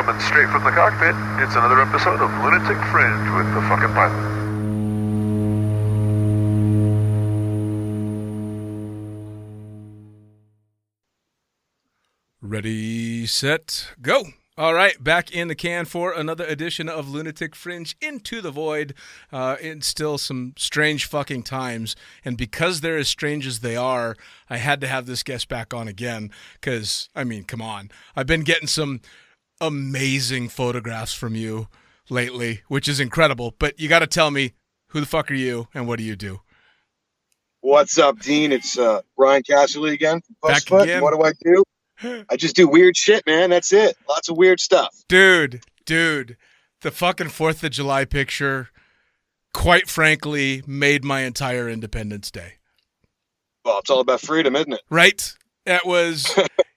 coming straight from the cockpit. It's another episode of Lunatic Fringe with the fucking pilot. Ready, set, go. All right, back in the can for another edition of Lunatic Fringe Into the Void. In still some strange fucking times. And because they're as strange as they are, I had to have this guest back on again. Because, I mean, come on. I've been getting some amazing photographs from you lately, which is incredible. But you got to tell me, who the fuck are you and what do you do? What's up, Dean? It's Brian Casserly again from Puss Back Foot. again. What do I do? I just do weird shit, man. That's it. Lots of weird stuff. Dude, the fucking 4th of July picture, quite frankly, made my entire Independence Day. Well, it's all about freedom, isn't it? Right? That was,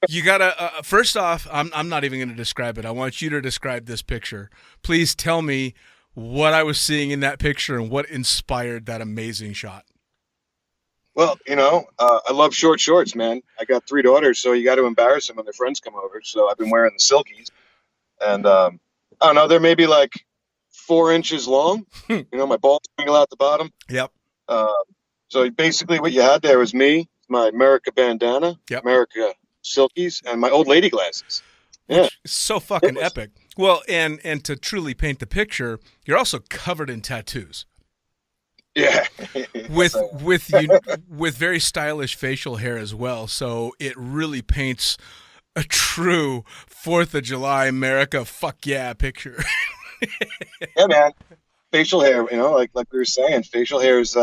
you gotta, first off, I'm not even going to describe it. I want you to describe this picture. Please tell me what I was seeing in that picture and what inspired that amazing shot. Well, I love short shorts, man. I got 3 daughters, so you got to embarrass them when their friends come over. So I've been wearing the silkies. And I don't know, they're maybe like 4 inches long. My balls dangle out the bottom. Yep. So basically what you had there was me, my America bandana, Yep. America silkies, and my old lady glasses. Yeah. It's so fucking epic. Well, and to truly paint the picture, you're also covered in tattoos. Yeah. with very stylish facial hair as well. So it really paints a true 4th of July America fuck yeah picture. Yeah, man. Facial hair, like we were saying, facial hair is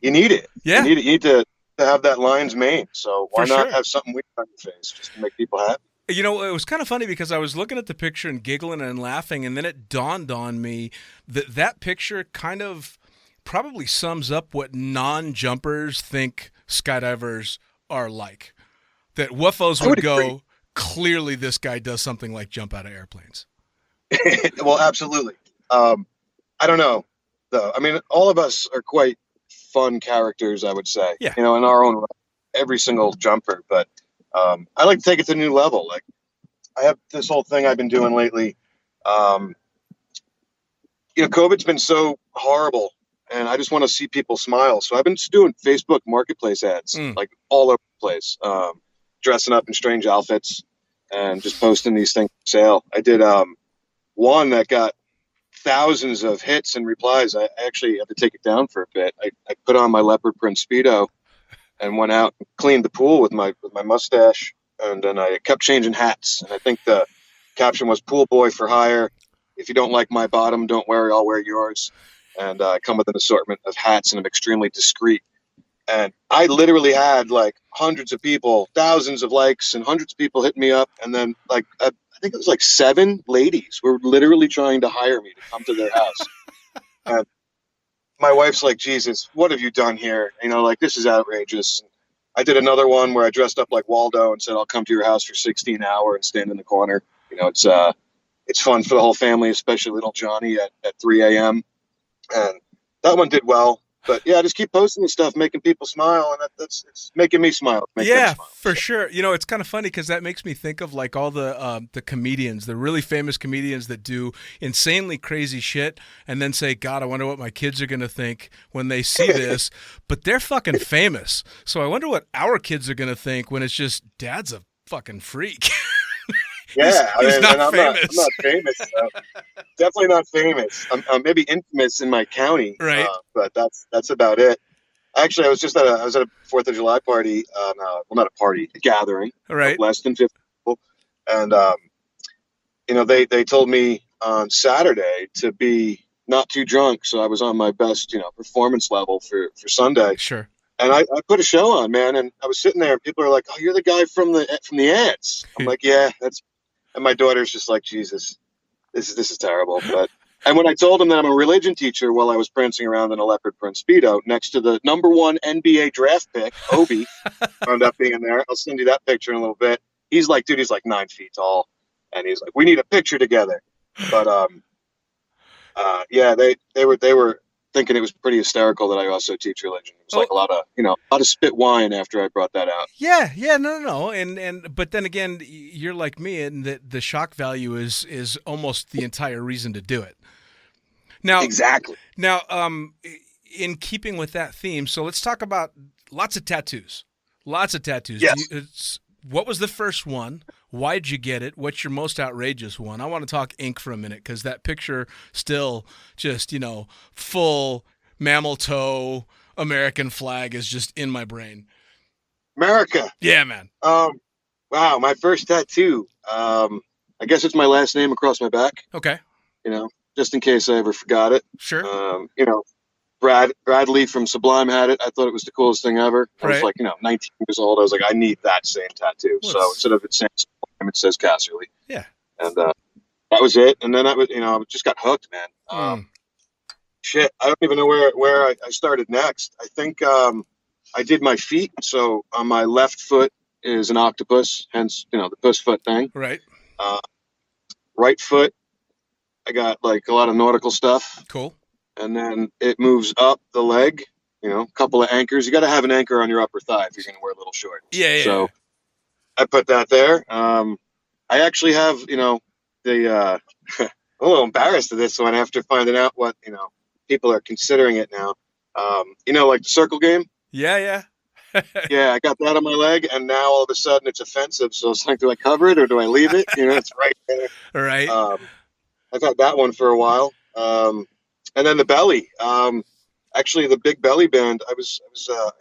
you need it. Yeah. You need to have that lion's mane. So why For not sure. have something weird on your face just to make people happy? It was kind of funny because I was looking at the picture and giggling and laughing, and then it dawned on me that picture kind of probably sums up what non-jumpers think skydivers are like. That WUFOs would go, agree. Clearly this guy does something like jump out of airplanes. Well, absolutely. I don't know, though. I mean, all of us are quite fun characters, I would say. Yeah. In our own right, every single jumper. But I like to take it to a new level. Like, I have this whole thing I've been doing lately. COVID's been so horrible. And I just want to see people smile. So I've been just doing Facebook Marketplace ads, like all over the place, dressing up in strange outfits and just posting these things for sale. I did one that got thousands of hits and replies. I actually had to take it down for a bit. I put on my leopard print Speedo and went out and cleaned the pool with my mustache. And then I kept changing hats. And I think the caption was "Pool boy for hire. If you don't like my bottom, don't worry, I'll wear yours." And I come with an assortment of hats, and I'm extremely discreet. And I literally had like hundreds of people, thousands of likes, and hundreds of people hitting me up. And then I think it was like 7 ladies were literally trying to hire me to come to their house. And my wife's like, "Jesus, what have you done here? This is outrageous." I did another one where I dressed up like Waldo and said, "I'll come to your house for 16 hours and stand in the corner." It's fun for the whole family, especially little Johnny at 3 a.m. And that one did well. But yeah, I just keep posting this stuff, making people smile, and it's making me smile. Yeah, for sure. It's kind of funny because that makes me think of like all the comedians, the really famous comedians that do insanely crazy shit and then say, "God, I wonder what my kids are going to think when they see this." But they're fucking famous. So I wonder what our kids are going to think when it's just Dad's a fucking freak. Yeah, he's not famous. I'm not famous. Definitely not famous. I'm maybe infamous in my county, right? But that's about it. Actually, I was at a 4th of July party. Not a party, a gathering. Right. Of less than 50 people, and they told me on Saturday to be not too drunk, so I was on my best performance level for Sunday. Sure. And I put a show on, man, and I was sitting there, and people are like, "Oh, you're the guy from the ads." I'm like, "Yeah, that's." And my daughter's just like, "Jesus, this is terrible." And when I told him that I'm a religion teacher while I was prancing around in a leopard print Speedo next to the #1 NBA draft pick, Obi, wound up being there. I'll send you that picture in a little bit. He's like 9 feet tall. And he's like, "We need a picture together." But yeah, they were thinking it was pretty hysterical that I also teach religion. It was like a lot of spit wine after I brought that out. Yeah, no, and but then again, you're like me, and the shock value is almost the entire reason to do it. Now, Exactly. Now, in keeping with that theme, so let's talk about lots of tattoos. Lots of tattoos. Yes. What was the first one? Why'd you get it? What's your most outrageous one? I want to talk ink for a minute because that picture still just, full mammal toe American flag is just in my brain. America. Yeah, man. Wow, my first tattoo. I guess it's my last name across my back. Okay. Just in case I ever forgot it. Sure. Bradley from Sublime had it. I thought it was the coolest thing ever. I was like, 19 years old. I was like, I need that same tattoo. So instead of it saying Sublime, it says Casserly. Yeah. And that was it. And then I just got hooked, man. Shit, I don't even know where I started next. I think I did my feet. So on my left foot is an octopus, hence the Puss Foot thing. Right. Right foot, I got like a lot of nautical stuff. Cool. And then it moves up the leg, a couple of anchors. You got to have an anchor on your upper thigh if you're going to wear little shorts. Yeah. So I put that there. I actually have, I'm a little embarrassed of this one after finding out what, people are considering it now. Like the circle game. Yeah. Yeah, I got that on my leg, and now all of a sudden it's offensive. So it's like, do I cover it or do I leave it? It's right there. Right. I've had that one for a while. And then the belly. Actually, the big belly band. I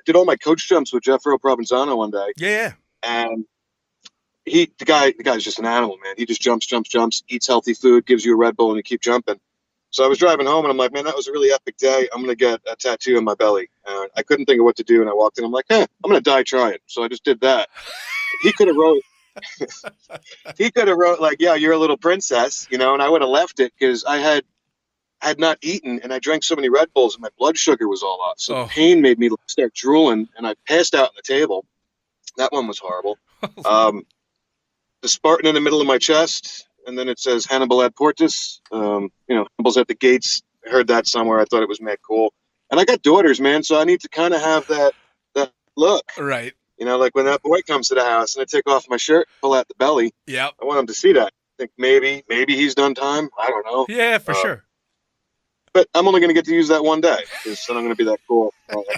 did all my coach jumps with Jeffro Provenzano one day. Yeah. And the guy's just an animal, man. He just jumps, eats healthy food, gives you a Red Bull, and you keep jumping. So I was driving home, and I'm like, man, that was a really epic day. I'm gonna get a tattoo on my belly. I couldn't think of what to do, and I walked in. I'm like, I'm gonna die trying. So I just did that. He could have wrote. He could have wrote like, yeah, you're a little princess, and I would have left it because I had not eaten and I drank so many Red Bulls and my blood sugar was all off. So pain made me start drooling and I passed out on the table. That one was horrible. The Spartan in the middle of my chest, and then it says Hannibal ad Portus. Hannibal's at the gates. I heard that somewhere. I thought it was mad cool. And I got daughters, man, so I need to kind of have that look. Right. Like when that boy comes to the house and I take off my shirt, pull out the belly. Yeah. I want him to see that. I think maybe he's done time. I don't know. Yeah, for sure. But I'm only going to get to use that one day because then I'm going to be that cool,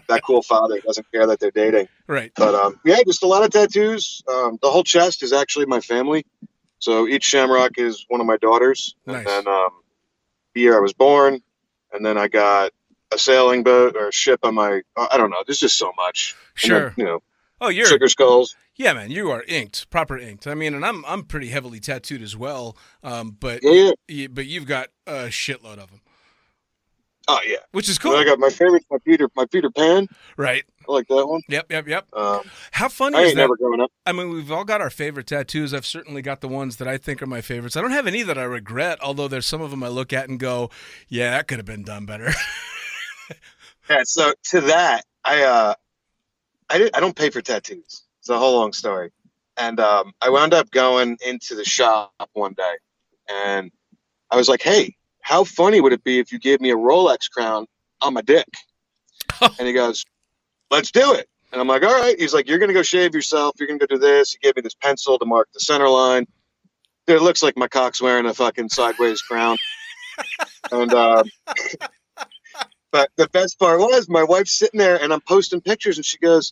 that cool father who doesn't care that they're dating. Right. But just a lot of tattoos. The whole chest is actually my family. So each shamrock is one of my daughters. Nice. And then the year I was born, and then I got a sailing boat or a ship on my. I don't know. There's just so much. Sure. And then, you're sugar skulls. Yeah, man, you are inked, proper inked. I mean, and I'm pretty heavily tattooed as well. But you've got a shitload of them. Oh yeah, which is cool. I got my favorite, my Peter Pan. Right. I like that one. Yep. How funny I is ain't that? never growing up. I mean, we've all got our favorite tattoos. I've certainly got the ones that I think are my favorites. I don't have any that I regret, although there's some of them I look at and go, yeah, that could have been done better. Yeah. So to that, I don't pay for tattoos. It's a whole long story. And I wound up going into the shop one day, and I was like, hey, how funny would it be if you gave me a Rolex crown on my dick? And he goes, let's do it. And I'm like, all right. He's like, you're going to go shave yourself. You're going to go do this. He gave me this pencil to mark the center line. Dude, it looks like my cock's wearing a fucking sideways crown. And but the best part was my wife's sitting there and I'm posting pictures and she goes,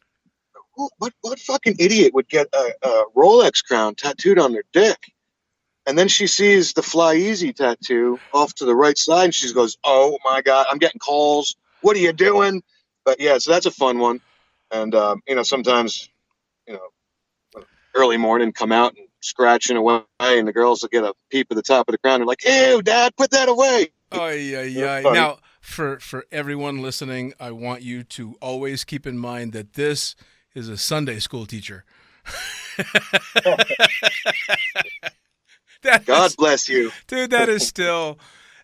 what fucking idiot would get a Rolex crown tattooed on their dick? And then she sees the Fly Easy tattoo off to the right side, and she goes, oh, my God, I'm getting calls. What are you doing? But, yeah, so that's a fun one. And, sometimes, early morning, come out and scratching away, and the girls will get a peep at the top of the crown. They're like, ew, Dad, put that away. Oh, yeah. Now, for everyone listening, I want you to always keep in mind that this is a Sunday school teacher. God bless you. Dude, that is still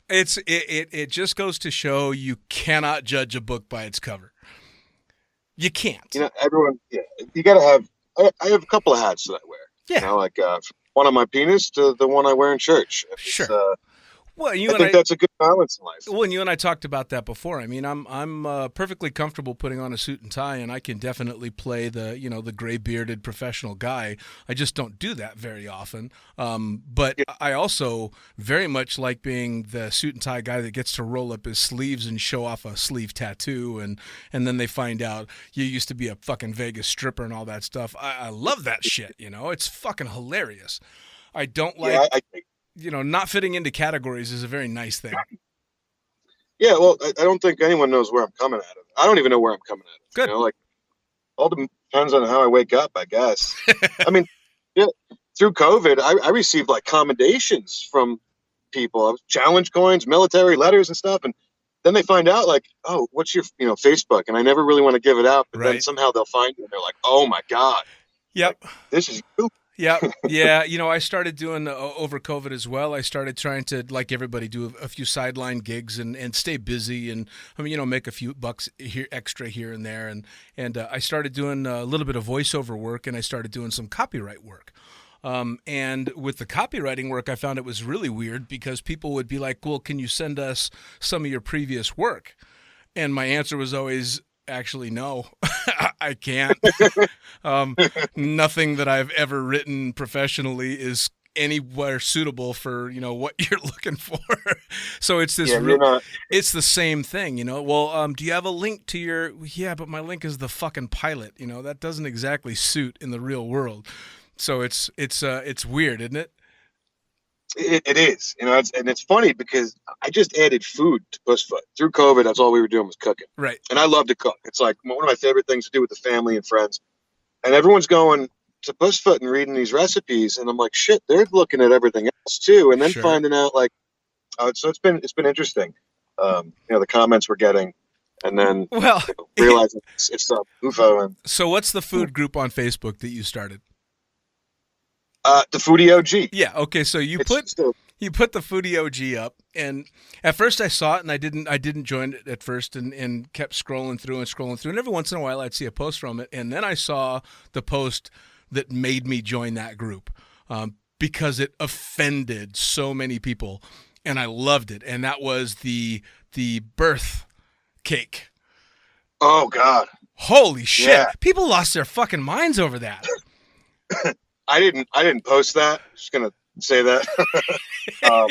it just goes to show you cannot judge a book by its cover. You can't. Everyone, you got to have I have a couple of hats that I wear. Yeah. Like one on my penis to the one I wear in church. Sure. Well, I think that's a good balance in life. Well, and you and I talked about that before. I mean, I'm perfectly comfortable putting on a suit and tie, and I can definitely play the gray bearded professional guy. I just don't do that very often. But I also very much like being the suit and tie guy that gets to roll up his sleeves and show off a sleeve tattoo, and then they find out you used to be a fucking Vegas stripper and all that stuff. I love that shit. It's fucking hilarious. I don't like. Yeah, I think. Not fitting into categories is a very nice thing. Yeah, well, I don't think anyone knows where I'm coming at it. I don't even know where I'm coming at it. Good. Like, all depends on how I wake up, I guess. I mean, yeah, through COVID, I received like commendations from people, challenge coins, military letters and stuff. And then they find out like, oh, what's your, Facebook? And I never really want to give it out, but then somehow they'll find it and they're like, oh my God. Yep. Like, this is you. Yeah. I started doing over COVID as well. I started trying to, like everybody, do a few sideline gigs and stay busy and make a few bucks extra here and there. And I started doing a little bit of voiceover work, and I started doing some copyright work. And with the copywriting work, I found it was really weird because people would be like, well, can you send us some of your previous work? And my answer was always, actually, no, I can't. Nothing that I've ever written professionally is anywhere suitable for, what you're looking for. So it's this, it's the same thing, well, do you have a link to your, but my link is the fucking pilot, that doesn't exactly suit in the real world. So it's weird, isn't it? It is, and it's funny because I just added food to Puss Foot. Through COVID, that's all we were doing was cooking. Right. And I love to cook. It's like one of my favorite things to do with the family and friends. And everyone's going to Puss Foot and reading these recipes, and I'm like, shit, they're looking at everything else too, and then finding out like, so it's been interesting. The comments we're getting, and then realizing it's UFO. And so, what's the food group on Facebook that you started? The Foodie OG. Yeah. Okay. So you put the Foodie OG up, and at first I saw it, and I didn't join it at first, and kept scrolling through, and every once in a while I'd see a post from it, and then I saw the post that made me join that group because it offended so many people, and I loved it, and that was the birth cake. Oh God. Holy shit! Yeah. People lost their fucking minds over that. I didn't post that. Just gonna say that. I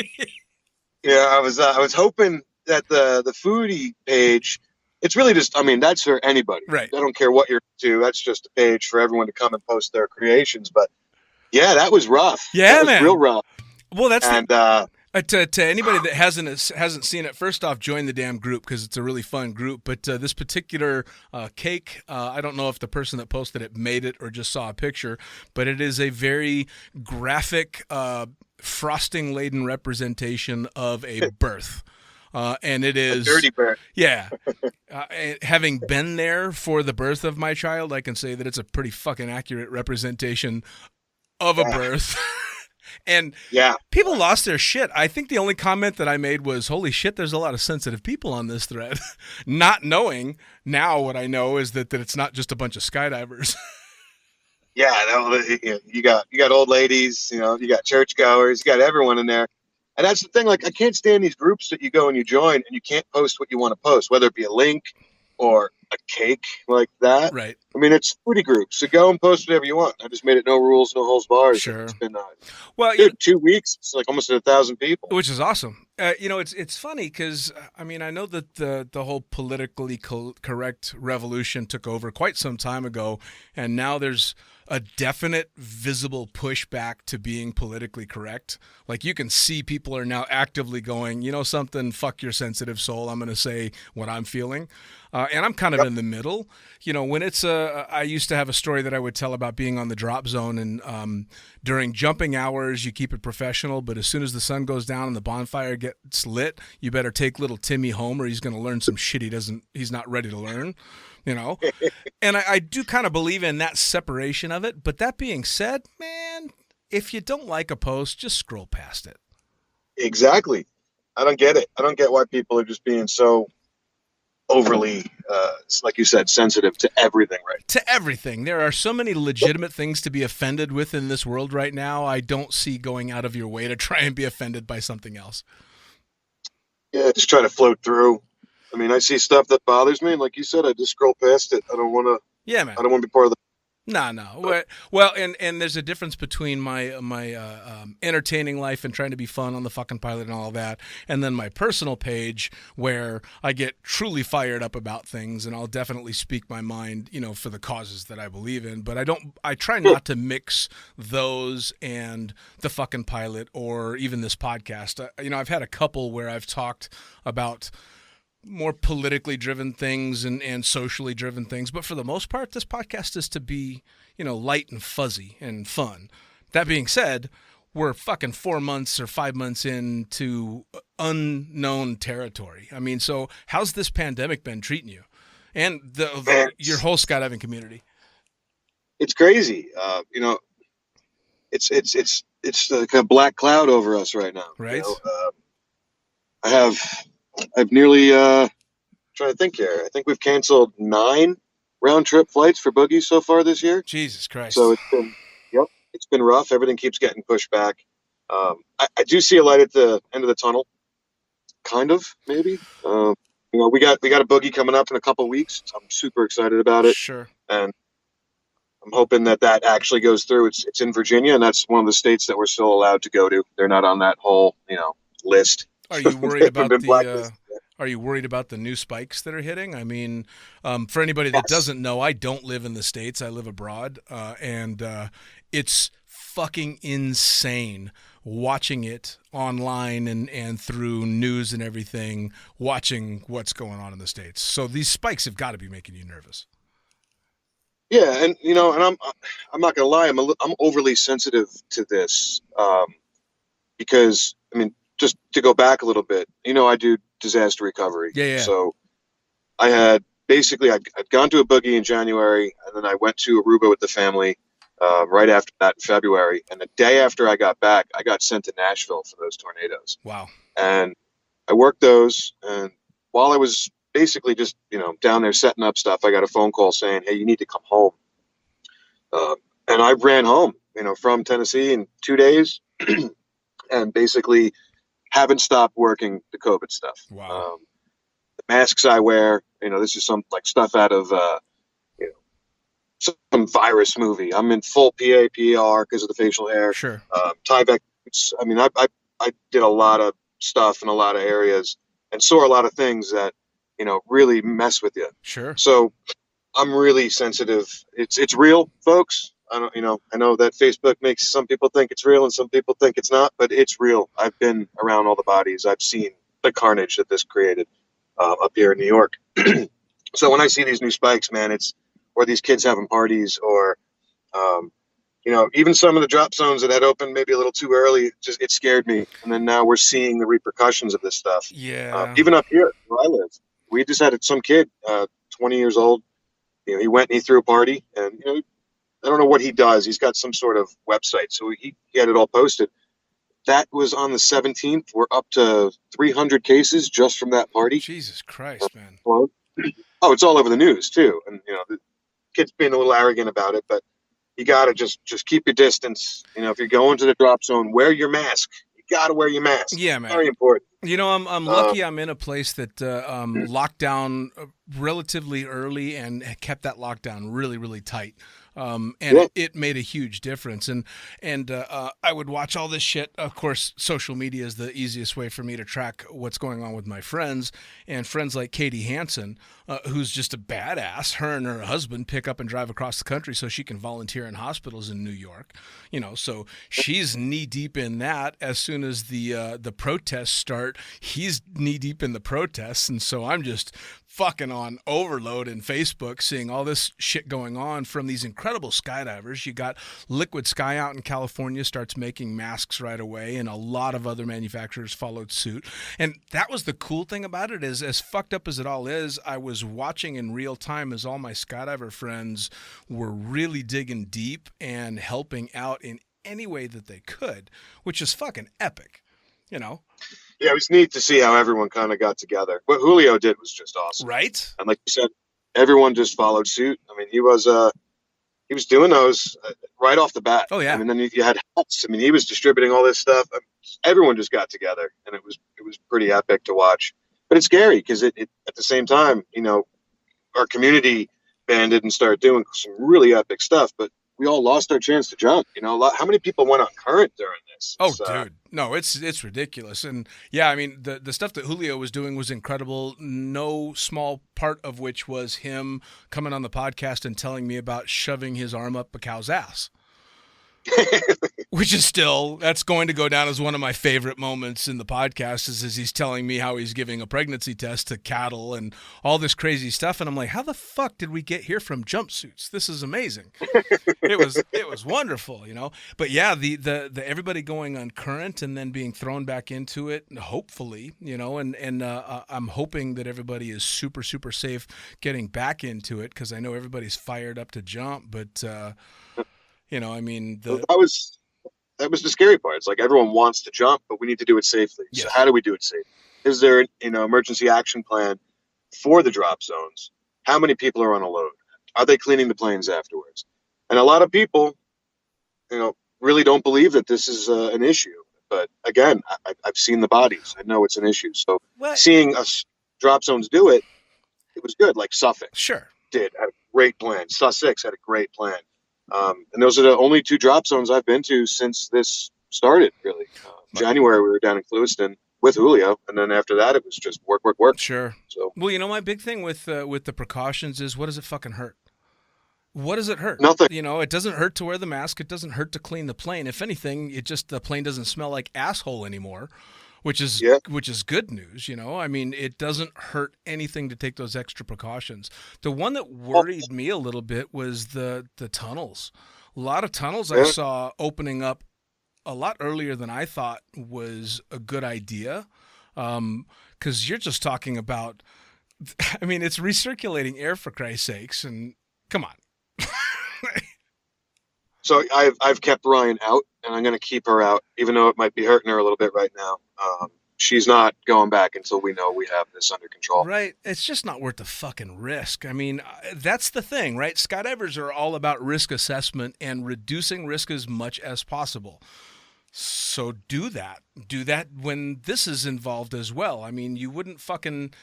was hoping that the foodie page. It's really just. I mean, that's for anybody. Right. I don't care what you're into. That's just a page for everyone to come and post their creations. But yeah, that was rough. Yeah, that was man. Real rough. Well, that's to anybody that hasn't seen it. First off, join the damn group because it's a really fun group. But this particular cake, I don't know if the person that posted it made it or just saw a picture, but it is a very graphic, frosting-laden representation of a birth. And it is a dirty birth. Yeah. Having been there for the birth of my child, I can say that it's a pretty fucking accurate representation of a birth. And people lost their shit. I think the only comment that I made was, holy shit, there's a lot of sensitive people on this thread. Not knowing now what I know is that it's not just a bunch of skydivers. Yeah, you got old ladies, you got churchgoers, you got everyone in there. And that's the thing, like, I can't stand these groups that you go and you join and you can't post what you want to post, whether it be a link or a cake like that. Right. I mean, it's foodie groups, so go and post whatever you want. I just made it no rules, no holds barred. Sure. It's been, well, 2 weeks, it's like almost 1,000 people. Which is awesome. It's funny because, I mean, I know that the whole politically correct revolution took over quite some time ago, and now there's a definite visible pushback to being politically correct. Like, you can see people are now actively going, something, fuck your sensitive soul, I'm going to say what I'm feeling. And I'm kind of in the middle. When it's I used to have a story that I would tell about being on the drop zone, and during jumping hours, you keep it professional, but as soon as the sun goes down and the bonfire gets lit, you better take little Timmy home or he's going to learn some shit he's not ready to learn. And I do kind of believe in that separation of it. But that being said, man, if you don't like a post, just scroll past it. Exactly. I don't get it. I don't get why people are just being so overly, like you said, sensitive to everything, right? To everything. There are so many legitimate things to be offended with in this world right now. I don't see going out of your way to try and be offended by something else. Yeah, just try to float through. I mean, I see stuff that bothers me, and like you said, I just scroll past it. Yeah, man. I don't want to be part of the. No. Well, and there's a difference between my entertaining life and trying to be fun on the fucking pilot and all that, and then my personal page where I get truly fired up about things, and I'll definitely speak my mind, for the causes that I believe in. But I try not to mix those and the fucking pilot or even this podcast. I've had a couple where I've talked about more politically driven things and socially driven things. But for the most part, this podcast is to be, light and fuzzy and fun. That being said, we're fucking 4 months or 5 months into unknown territory. I mean, so how's this pandemic been treating you and your whole skydiving community? It's crazy. It's like a black cloud over us right now. Right. I've nearly trying to think here. I think we've canceled 9 round trip flights for Boogie so far this year. Jesus Christ! So it's been rough. Everything keeps getting pushed back. I do see a light at the end of the tunnel, kind of maybe. We got a Boogie coming up in a couple of weeks. So I'm super excited about it. Sure. And I'm hoping that actually goes through. It's in Virginia, and that's one of the states that we're still allowed to go to. They're not on that whole list. Are you worried about the? Are you worried about the new spikes that are hitting? I mean, for anybody that doesn't know, I don't live in the States. I live abroad, and it's fucking insane watching it online and through news and everything, watching what's going on in the States. So these spikes have got to be making you nervous. Yeah, and I'm not gonna lie, I'm overly sensitive to this because I mean, just to go back a little bit, I do disaster recovery. Yeah. So I had I'd gone to a Boogie in January, and then I went to Aruba with the family right after that in February. And the day after I got back, I got sent to Nashville for those tornadoes. Wow. And I worked those, and while I was basically just down there setting up stuff, I got a phone call saying, "Hey, you need to come home." And I ran home, from Tennessee in 2 days, and basically haven't stopped working the COVID stuff. Wow. The masks I wear, this is some like stuff out of some virus movie. I'm in full PAPR because of the facial hair. Sure. Tyvek. I mean, I did a lot of stuff in a lot of areas and saw a lot of things that really mess with you. Sure. So I'm really sensitive. It's real, folks. I know that Facebook makes some people think it's real and some people think it's not, but it's real. I've been around all the bodies. I've seen the carnage that this created up here in New York. So when I see these new spikes, man, or these kids having parties, or even some of the drop zones that had opened maybe a little too early, it scared me. And then now we're seeing the repercussions of this stuff. Yeah. Even up here where I live, we just had some kid, 20 years old. He went and he threw a party, and I don't know what he does. He's got some sort of website, so he had it all posted. That was on the 17th. We're up to 300 cases just from that party. Jesus Christ, man. Oh, it's all over the news too. And the kid's being a little arrogant about it, but you gotta just keep your distance. If you're going to the drop zone, wear your mask. You gotta wear your mask. Yeah, man. Very important. I'm lucky I'm in a place that locked down relatively early and kept that lockdown really, really tight. It made a huge difference. And I would watch all this shit. Of course, social media is the easiest way for me to track what's going on with my friends. And friends like Katie Hansen, who's just a badass. Her and her husband pick up and drive across the country so she can volunteer in hospitals in New York. So she's knee deep in that. As soon as the protests start, he's knee deep in the protests. And so I'm just fucking on overload in Facebook, seeing all this shit going on from these incredible skydivers. You got Liquid Sky out in California starts making masks right away, and a lot of other manufacturers followed suit. And that was the cool thing about it, is as fucked up as it all is, I was watching in real time as all my skydiver friends were really digging deep and helping out in any way that they could, which is fucking epic, Yeah, it was neat to see how everyone kind of got together. What Julio did was just awesome. Right? And like you said, everyone just followed suit. I mean, he was doing those right off the bat. Oh, yeah. I mean, then you had hats. I mean, he was distributing all this stuff. everyone just got together, and it was pretty epic to watch. But it's scary because it at the same time, our community banded and started doing some really epic stuff, but we all lost our chance to jump. How many people went on current during this? Oh, dude, no, it's ridiculous. And yeah, I mean, the stuff that Julio was doing was incredible. No small part of which was him coming on the podcast and telling me about shoving his arm up a cow's ass. Which is that's going to go down as one of my favorite moments in the podcast is he's telling me how he's giving a pregnancy test to cattle and all this crazy stuff. And I'm like, how the fuck did we get here from jumpsuits? This is amazing. It was wonderful, but yeah, the everybody going on current and then being thrown back into it, hopefully, and I'm hoping that everybody is super, super safe getting back into it. 'Cause I know everybody's fired up to jump, but, I mean, that was the scary part. It's like everyone wants to jump, but we need to do it safely. Yes. So how do we do it safely? Is there emergency action plan for the drop zones? How many people are on a load? Are they cleaning the planes afterwards? And a lot of people, really don't believe that this is an issue. But again, I've seen the bodies. I know it's an issue. So seeing us drop zones do it, it was good. Like Suffolk had a great plan. Sussex had a great plan. And those are the only 2 drop zones I've been to since this started, really. January, we were down in Clewiston with Julio, and then after that, it was just work. Sure. So, well, my big thing with the precautions is, what does it fucking hurt? What does it hurt? Nothing. It doesn't hurt to wear the mask. It doesn't hurt to clean the plane. If anything, the plane doesn't smell like asshole anymore. Which is good news, I mean, it doesn't hurt anything to take those extra precautions. The one that worried me a little bit was the tunnels. A lot of tunnels I saw opening up a lot earlier than I thought was a good idea. 'Cause you're just talking about, I mean, it's recirculating air, for Christ's sakes, and come on. So I've kept Ryan out, and I'm going to keep her out, even though it might be hurting her a little bit right now. She's not going back until we know we have this under control. Right. It's just not worth the fucking risk. I mean, that's the thing, right? Skydivers are all about risk assessment and reducing risk as much as possible. So do that. Do that when this is involved as well. I mean, you wouldn't fucking,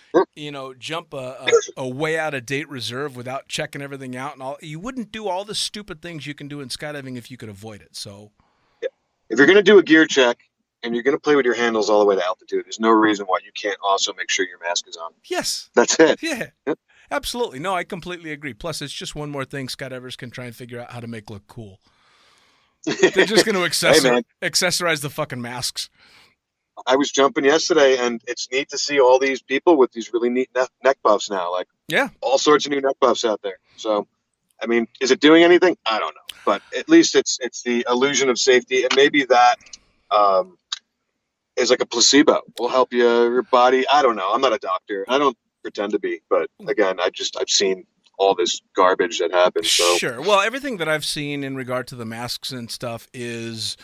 jump a way out of date reserve without checking everything out and all. You wouldn't do all the stupid things you can do in skydiving if you could avoid it. So, if you're going to do a gear check and you're going to play with your handles all the way to altitude, there's no reason why you can't also make sure your mask is on. Yes. That's it. Yeah. Yep. Absolutely. No, I completely agree. Plus, it's just one more thing skydivers can try and figure out how to make look cool. They're just going to accessorize the fucking masks. I was jumping yesterday, and it's neat to see all these people with these really neat neck buffs now. Like, all sorts of new neck buffs out there. So, I mean, is it doing anything? I don't know. But at least it's the illusion of safety, and maybe that is like a placebo. Will help your body. I don't know. I'm not a doctor. I don't pretend to be. But again, I've seen all this garbage that happens. So. Sure. Well, everything that I've seen in regard to the masks and stuff is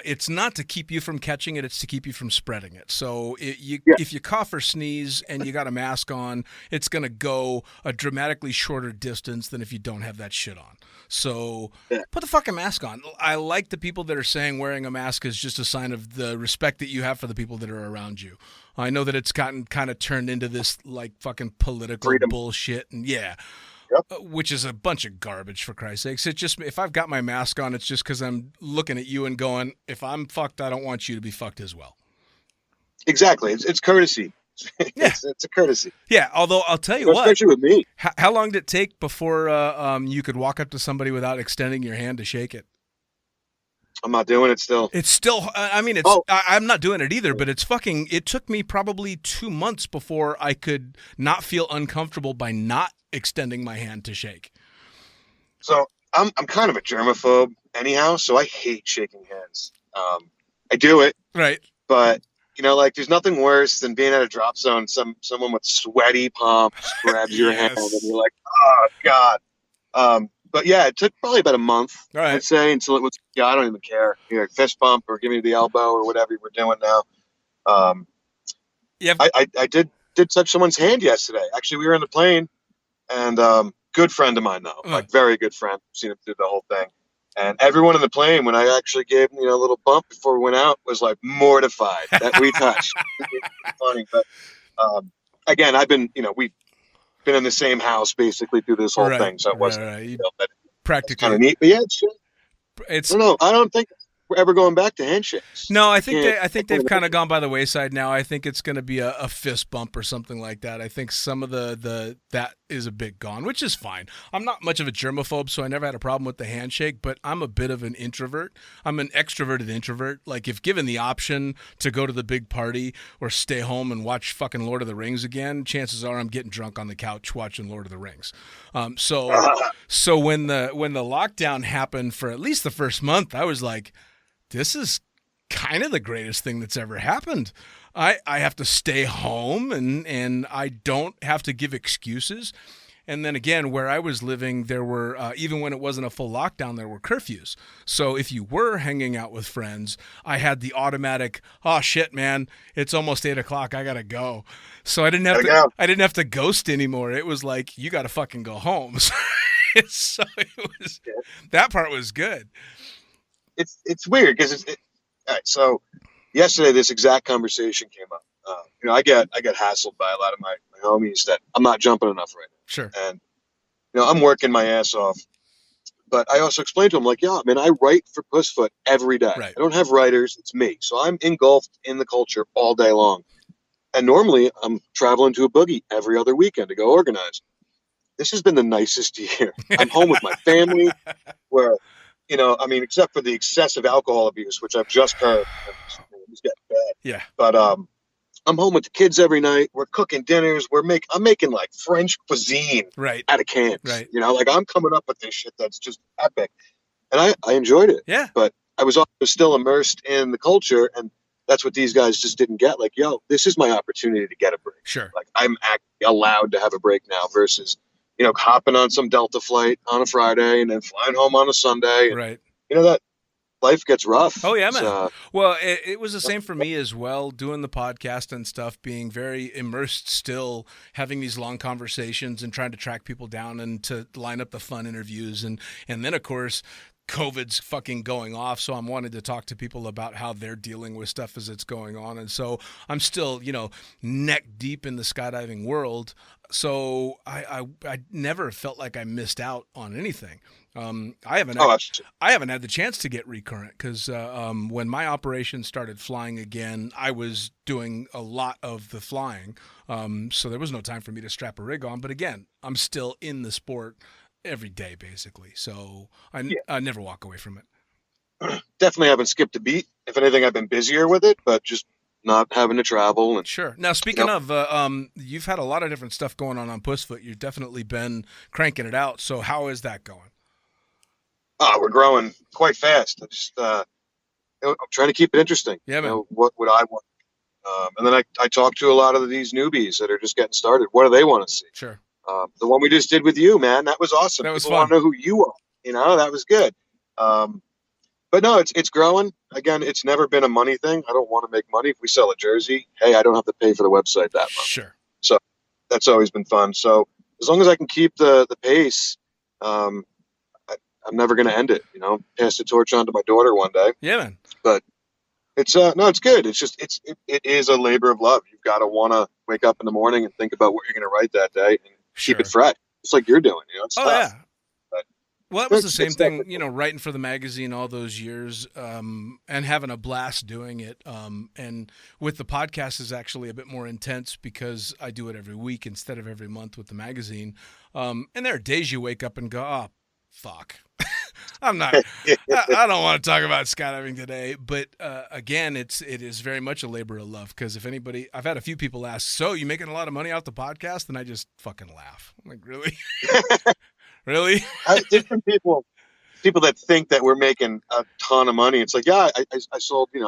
it's not to keep you from catching it, it's to keep you from spreading it. So if you cough or sneeze and you got a mask on, it's going to go a dramatically shorter distance than if you don't have that shit on. So put the fucking mask on. I like the people that are saying wearing a mask is just a sign of the respect that you have for the people that are around you. I know that it's gotten kind of turned into this like fucking political bullshit and which is a bunch of garbage, for Christ's sakes. It's just, if I've got my mask on, it's just because I'm looking at you and going, if I'm fucked, I don't want you to be fucked as well. Exactly. It's courtesy. It's a courtesy. Yeah, although I'll tell you what. Especially with me. How long did it take before you could walk up to somebody without extending your hand to shake it? I'm not doing it still. It's still, I mean, I'm not doing it either, but it took me probably 2 months before I could not feel uncomfortable by not extending my hand to shake. So I'm kind of a germaphobe anyhow, so I hate shaking hands. I do it. Right. But, there's nothing worse than being at a drop zone, someone with sweaty palms grabs your hand and you're like, oh, God. But yeah, it took probably about a month, I'd say, until it was, I don't even care. Fist bump or give me the elbow or whatever we're doing now. I did touch someone's hand yesterday. Actually, we were in the plane, and good friend of mine, though, like very good friend. Seen him through the whole thing. And everyone on the plane, when I actually gave him, a little bump before we went out, was like mortified that we touched. It's funny, but again, we've been in the same house basically through this whole thing, so it wasn't. Right. That's kind Practically, of neat. But yeah, I don't know. I don't think we're ever going back to handshakes. No, I think they've kind of gone by the wayside now. I think it's going to be a fist bump or something like that. I think some of that is a bit gone, which is fine. I'm not much of a germaphobe, so I never had a problem with the handshake, but I'm a bit of an introvert. I'm an extroverted introvert. Like, if given the option to go to the big party or stay home and watch fucking Lord of the Rings again, chances are I'm getting drunk on the couch watching Lord of the Rings. So when the lockdown happened for at least the first month, I was like, this is kind of the greatest thing that's ever happened. I have to stay home and I don't have to give excuses. And then again, where I was living, there were, even when it wasn't a full lockdown, there were curfews. So if you were hanging out with friends, I had the automatic, oh shit, man, it's almost 8:00. I got to go. So I didn't have to ghost anymore. It was like, you got to fucking go home. So that part was good. It's weird because all right. So yesterday, this exact conversation came up. I get hassled by a lot of my homies that I'm not jumping enough right now. Sure. And I'm working my ass off. But I also explained to him, like, yeah, man, I write for Puss Foot every day. Right. I don't have writers; it's me. So I'm engulfed in the culture all day long. And normally, I'm traveling to a boogie every other weekend to go organize. This has been the nicest year. I'm home with my family, where. Except for the excessive alcohol abuse, which I've just heard, it's getting bad. Yeah. But I'm home with the kids every night. We're cooking dinners. I'm making like French cuisine out of cans. Right. Like I'm coming up with this shit that's just epic, and I enjoyed it. Yeah. But I was also still immersed in the culture, and that's what these guys just didn't get. Like, yo, this is my opportunity to get a break. Sure. Like I'm actually allowed to have a break now versus. Hopping on some Delta flight on a Friday and then flying home on a Sunday. And, right. That life gets rough. Oh, yeah, man. Well, it was the same for me as well, doing the podcast and stuff, being very immersed still, having these long conversations and trying to track people down and to line up the fun interviews. And then, of course, COVID's fucking going off, so I'm wanting to talk to people about how they're dealing with stuff as it's going on. And so I'm still, neck deep in the skydiving world. So I never felt like I missed out on anything. I haven't had the chance to get recurrent because when my operation started flying again, I was doing a lot of the flying. So there was no time for me to strap a rig on. But again, I'm still in the sport every day, basically. So I never walk away from it. Definitely haven't skipped a beat. If anything, I've been busier with it, but just not having to travel. And, sure. Now, speaking of, you've had a lot of different stuff going on Puss Foot. You've definitely been cranking it out. So how is that going? We're growing quite fast. I just, I'm trying to keep it interesting. Yeah, man. What would I want? And then I talk to a lot of these newbies that are just getting started. What do they want to see? Sure. The one we just did with you, man, that was awesome. That was People fun. want to know who you are. That was good. But no, it's growing. Again, it's never been a money thing. I don't want to make money. If we sell a jersey, hey, I don't have to pay for the website that much. Sure. So that's always been fun. So as long as I can keep the pace, I'm never going to end it. Pass the torch on to my daughter one day. Yeah, man. But it's it's good. It's just it is a labor of love. You've got to want to wake up in the morning and think about what you're going to write that day and keep it fresh. It's like you're doing. It's tough. Yeah. But well, that was the same thing, writing for the magazine all those years, and having a blast doing it. And with the podcast is actually a bit more intense because I do it every week instead of every month with the magazine. And there are days you wake up and go, oh, fuck. I'm not. I don't want to talk about skydiving today, but again, it is very much a labor of love because if anybody, I've had a few people ask, "So you making a lot of money off the podcast?" And I just fucking laugh. I'm like, really, really? Different people that think that we're making a ton of money. It's like, yeah, I sold a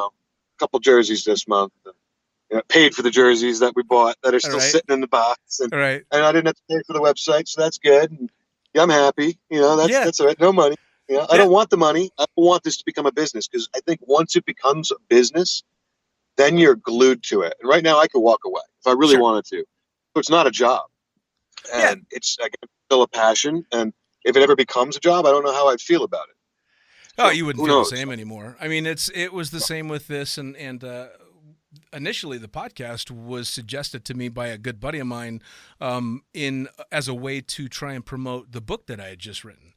couple jerseys this month. And, paid for the jerseys that we bought that are still sitting in the box, and I didn't have to pay for the website, so that's good. And, yeah, I'm happy. That's all right. No money. I don't want the money. I don't want this to become a business because I think once it becomes a business, then you're glued to it. And right now I could walk away if I really wanted to. So it's not a job. And it's again, still a passion. And if it ever becomes a job, I don't know how I'd feel about it. Oh, So, you wouldn't who feel knows? the same anymore. I mean, it was the same with this, and initially the podcast was suggested to me by a good buddy of mine, in as a way to try and promote the book that I had just written,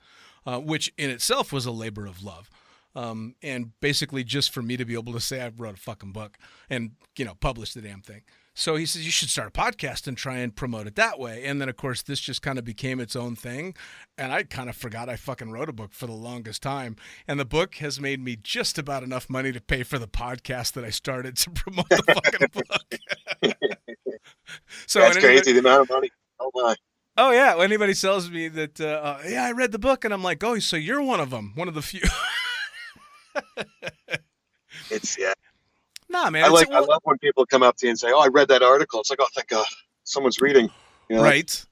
which in itself was a labor of love. And basically just for me to be able to say I wrote a fucking book and, publish the damn thing. So he says, you should start a podcast and try and promote it that way. And then, of course, this just kind of became its own thing. And I kind of forgot I fucking wrote a book for the longest time. And the book has made me just about enough money to pay for the podcast that I started to promote the fucking book. So That's crazy, the amount of money. Oh, my. Oh, yeah. When anybody tells me that, yeah, I read the book, and I'm like, oh, so you're one of them, one of the few. Yeah. Nah, man. I love when people come up to you and say, "Oh, I read that article." It's like, "Oh, thank God, someone's reading." Right.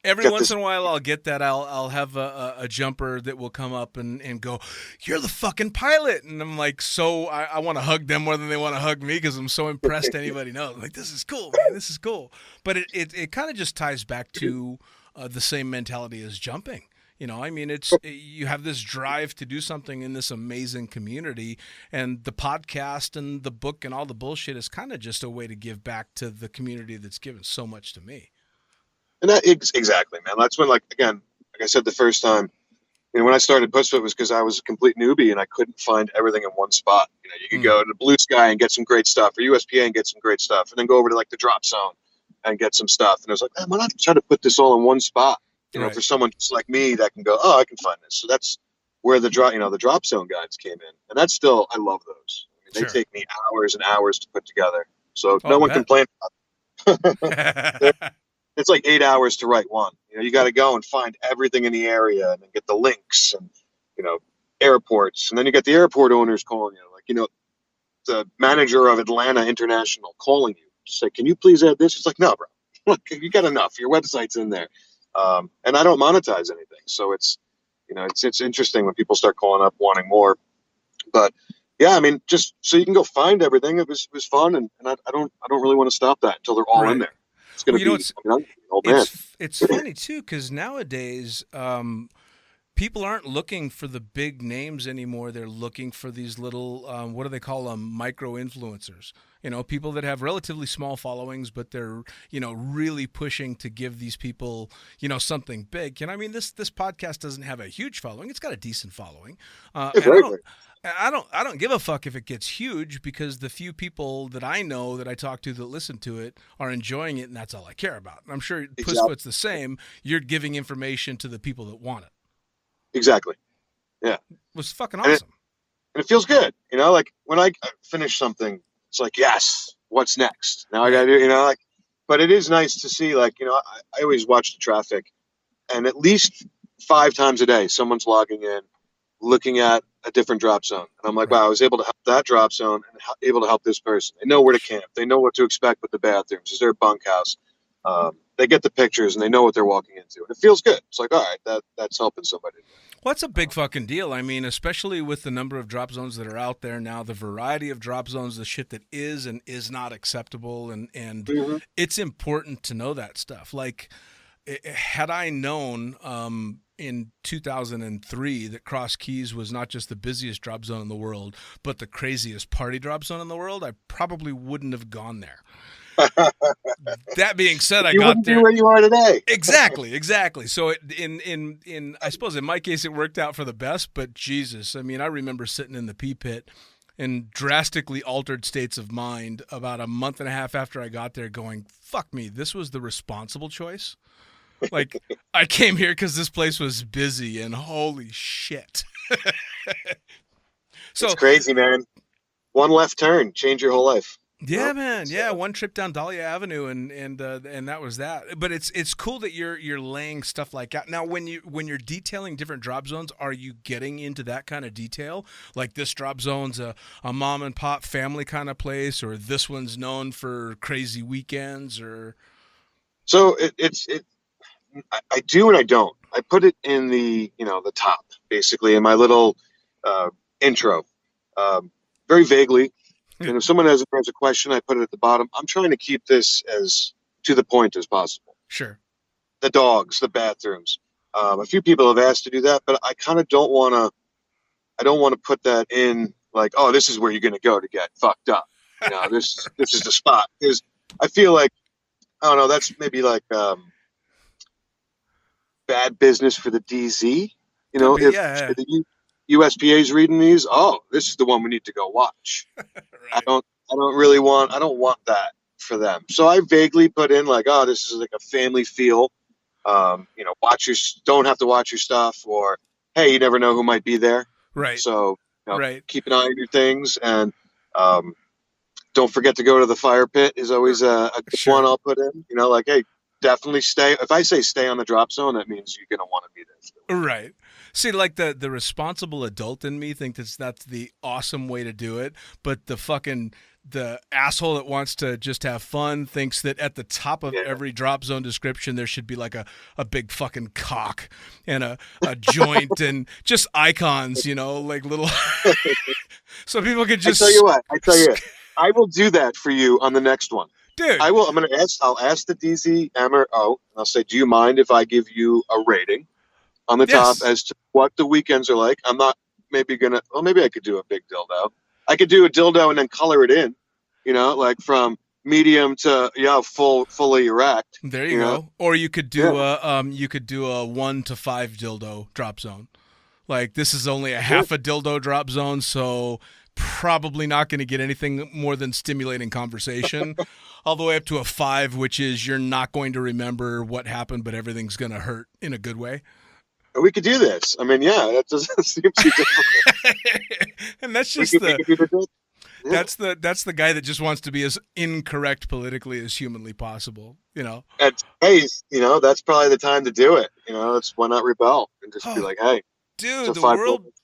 Every once this- in a while, I'll get that. I'll have a jumper that will come up and go, "You're the fucking pilot," and I'm like, so I want to hug them more than they want to hug me because I'm so impressed. Anybody knows? I'm like, this is cool, man. This is cool. But it kind of just ties back to the same mentality as jumping. I mean, you have this drive to do something in this amazing community, and the podcast and the book and all the bullshit is kind of just a way to give back to the community that's given so much to me. And that exactly, man. That's when, like I said the first time, when I started Puss Foot was because I was a complete newbie and I couldn't find everything in one spot. You could go to Blue Sky and get some great stuff, or USPA and get some great stuff, and then go over to like the Drop Zone and get some stuff. And I was like, man, why not try to put this all in one spot? Right. For someone just like me that can go, oh, I can find this. So that's where the Drop Zone guides came in, and that's still, I love those. They take me hours and hours to put together. So no one complained about it. It's like 8 hours to write one. You got to go and find everything in the area and then get the links and, airports. And then you get the airport owners calling you, the manager of Atlanta International calling you. Just like, can you please add this? It's like, no, bro, look, you got enough. Your website's in there. And I don't monetize anything. So it's interesting when people start calling up wanting more. But yeah, I mean, just so you can go find everything. It was fun. And I don't really want to stop that until they're all in there. It's going to be, it's funny too, because nowadays, people aren't looking for the big names anymore. They're looking for these little, what do they call them? Micro influencers. People that have relatively small followings, but they're, really pushing to give these people, something big. I mean, this podcast doesn't have a huge following. It's got a decent following. I don't give a fuck if it gets huge, because the few people that I know that I talk to that listen to it are enjoying it, and that's all I care about. And I'm sure Puss Foot's the same. You're giving information to the people that want it. Exactly. Yeah. It was fucking awesome. And it feels good. Like when I finish something, it's like, yes, what's next? Now I got to do, but it is nice to see, I always watch the traffic, and at least 5 times a day, someone's logging in, looking at a different drop zone. And I'm like, wow, I was able to help that drop zone and able to help this person. They know where to camp. They know what to expect with the bathrooms. Is there a bunkhouse? They get the pictures and they know what they're walking into. And it feels good. It's like, all right, that's helping somebody. Well, that's a big fucking deal. I mean, especially with the number of drop zones that are out there now, the variety of drop zones, the shit that is and is not acceptable. And it's important to know that stuff. Like, had I known in 2003 that Cross Keys was not just the busiest drop zone in the world, but the craziest party drop zone in the world, I probably wouldn't have gone there. That being said, I got there. Be where you are today. Exactly. So in I suppose in my case it worked out for the best, but Jesus, I mean, I remember sitting in the pee pit in drastically altered states of mind about a month and a half after I got there, going, fuck me, this was the responsible choice. Like, I came here because this place was busy, and holy shit. So it's crazy, man. One left turn, change your whole life. Yeah, man. Yeah, one trip down Dahlia Avenue, and that was that. But it's cool that you're laying stuff like that. Now, when you're detailing different drop zones, are you getting into that kind of detail? Like, this drop zone's a mom and pop family kind of place, or this one's known for crazy weekends, or. So I do and I don't. I put it in the top, basically, in my little intro, very vaguely. And if someone has a question, I put it at the bottom. I'm trying to keep this as to the point as possible. Sure. The dogs, the bathrooms. A few people have asked to do that, but I kind of don't want to I don't want to put that in like, oh, this is where you're going to go to get fucked up. This is the spot, because I feel like, I don't know, that's maybe like bad business for the DZ. Could be, If yeah. the USPA is reading these, oh, this is the one we need to go watch. Right. I don't want that for them. So I vaguely put in like, oh, this is like a family feel. Don't have to watch your stuff, or hey, you never know who might be there. Right. So Right. keep an eye on your things, and don't forget to go to the fire pit is always a good Sure. one I'll put in. Like, hey, definitely stay. If I say stay on the drop zone, that means you're gonna want to be there. Right. See, like the responsible adult in me thinks that's the awesome way to do it, but the asshole that wants to just have fun thinks that at the top of every drop zone description there should be like a big fucking cock and a joint and just icons, like little so people could just I tell you, I will do that for you on the next one. Dude. I'll ask the DZ MRO, and I'll say, do you mind if I give you a rating on the top as to what the weekends are like? I'm not maybe I could do a big dildo. I could do a dildo and then color it in, like from medium to fully erect. There you go. Or you could do a 1 to 5 dildo drop zone. Like, this is only a half a dildo drop zone, so probably not going to get anything more than stimulating conversation. All the way up to a 5, which is you're not going to remember what happened, but everything's going to hurt in a good way. We could do this. I mean, that doesn't seem too difficult. And that's just that's the guy that just wants to be as incorrect politically as humanly possible. That's probably the time to do it. Why not rebel and just be like, hey, dude,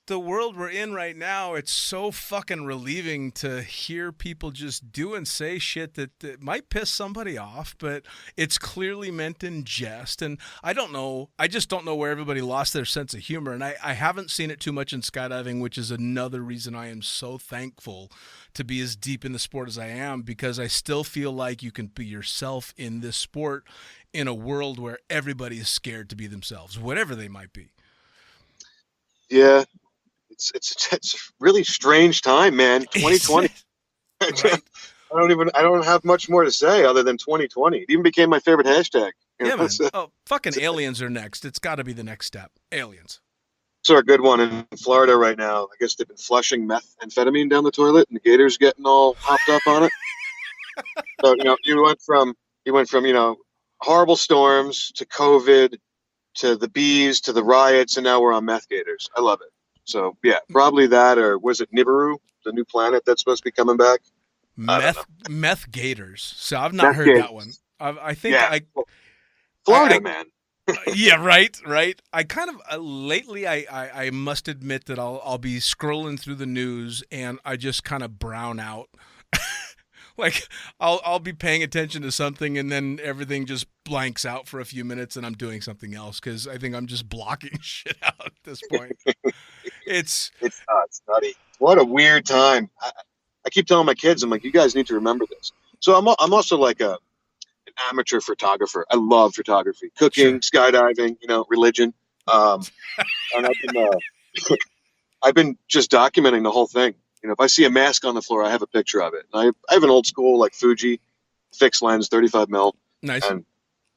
the world we're in right now, it's so fucking relieving to hear people just do and say shit that might piss somebody off, but it's clearly meant in jest. And I just don't know where everybody lost their sense of humor. And I haven't seen it too much in skydiving, which is another reason I am so thankful to be as deep in the sport as I am, because I still feel like you can be yourself in this sport in a world where everybody is scared to be themselves, whatever they might be. Yeah. It's a really strange time, man. 2020. Right. I don't have much more to say other than 2020. It even became my favorite hashtag. Man. Oh, fucking aliens are next. It's got to be the next step. Aliens. So a good one in Florida right now. I guess they've been flushing methamphetamine down the toilet, and the gators getting all hopped up on it. So you went from horrible storms to COVID to the bees to the riots, and now we're on meth gators. I love it. So, probably that, or was it Nibiru, the new planet that's supposed to be coming back? Meth gators. So I've not heard that one. I think Florida, man. Yeah, right. I kind of lately, I must admit that I'll be scrolling through the news and I just kind of brown out. Like I'll be paying attention to something and then everything just blanks out for a few minutes and I'm doing something else because I think I'm just blocking shit out at this point. It's nutty. What a weird time. I keep telling my kids, I'm like, you guys need to remember this. So I'm also like an amateur photographer. I love photography, cooking, skydiving, religion. And I've been just documenting the whole thing. If I see a mask on the floor, I have a picture of it. And I have an old school like Fuji fixed lens, 35 mil. Nice. And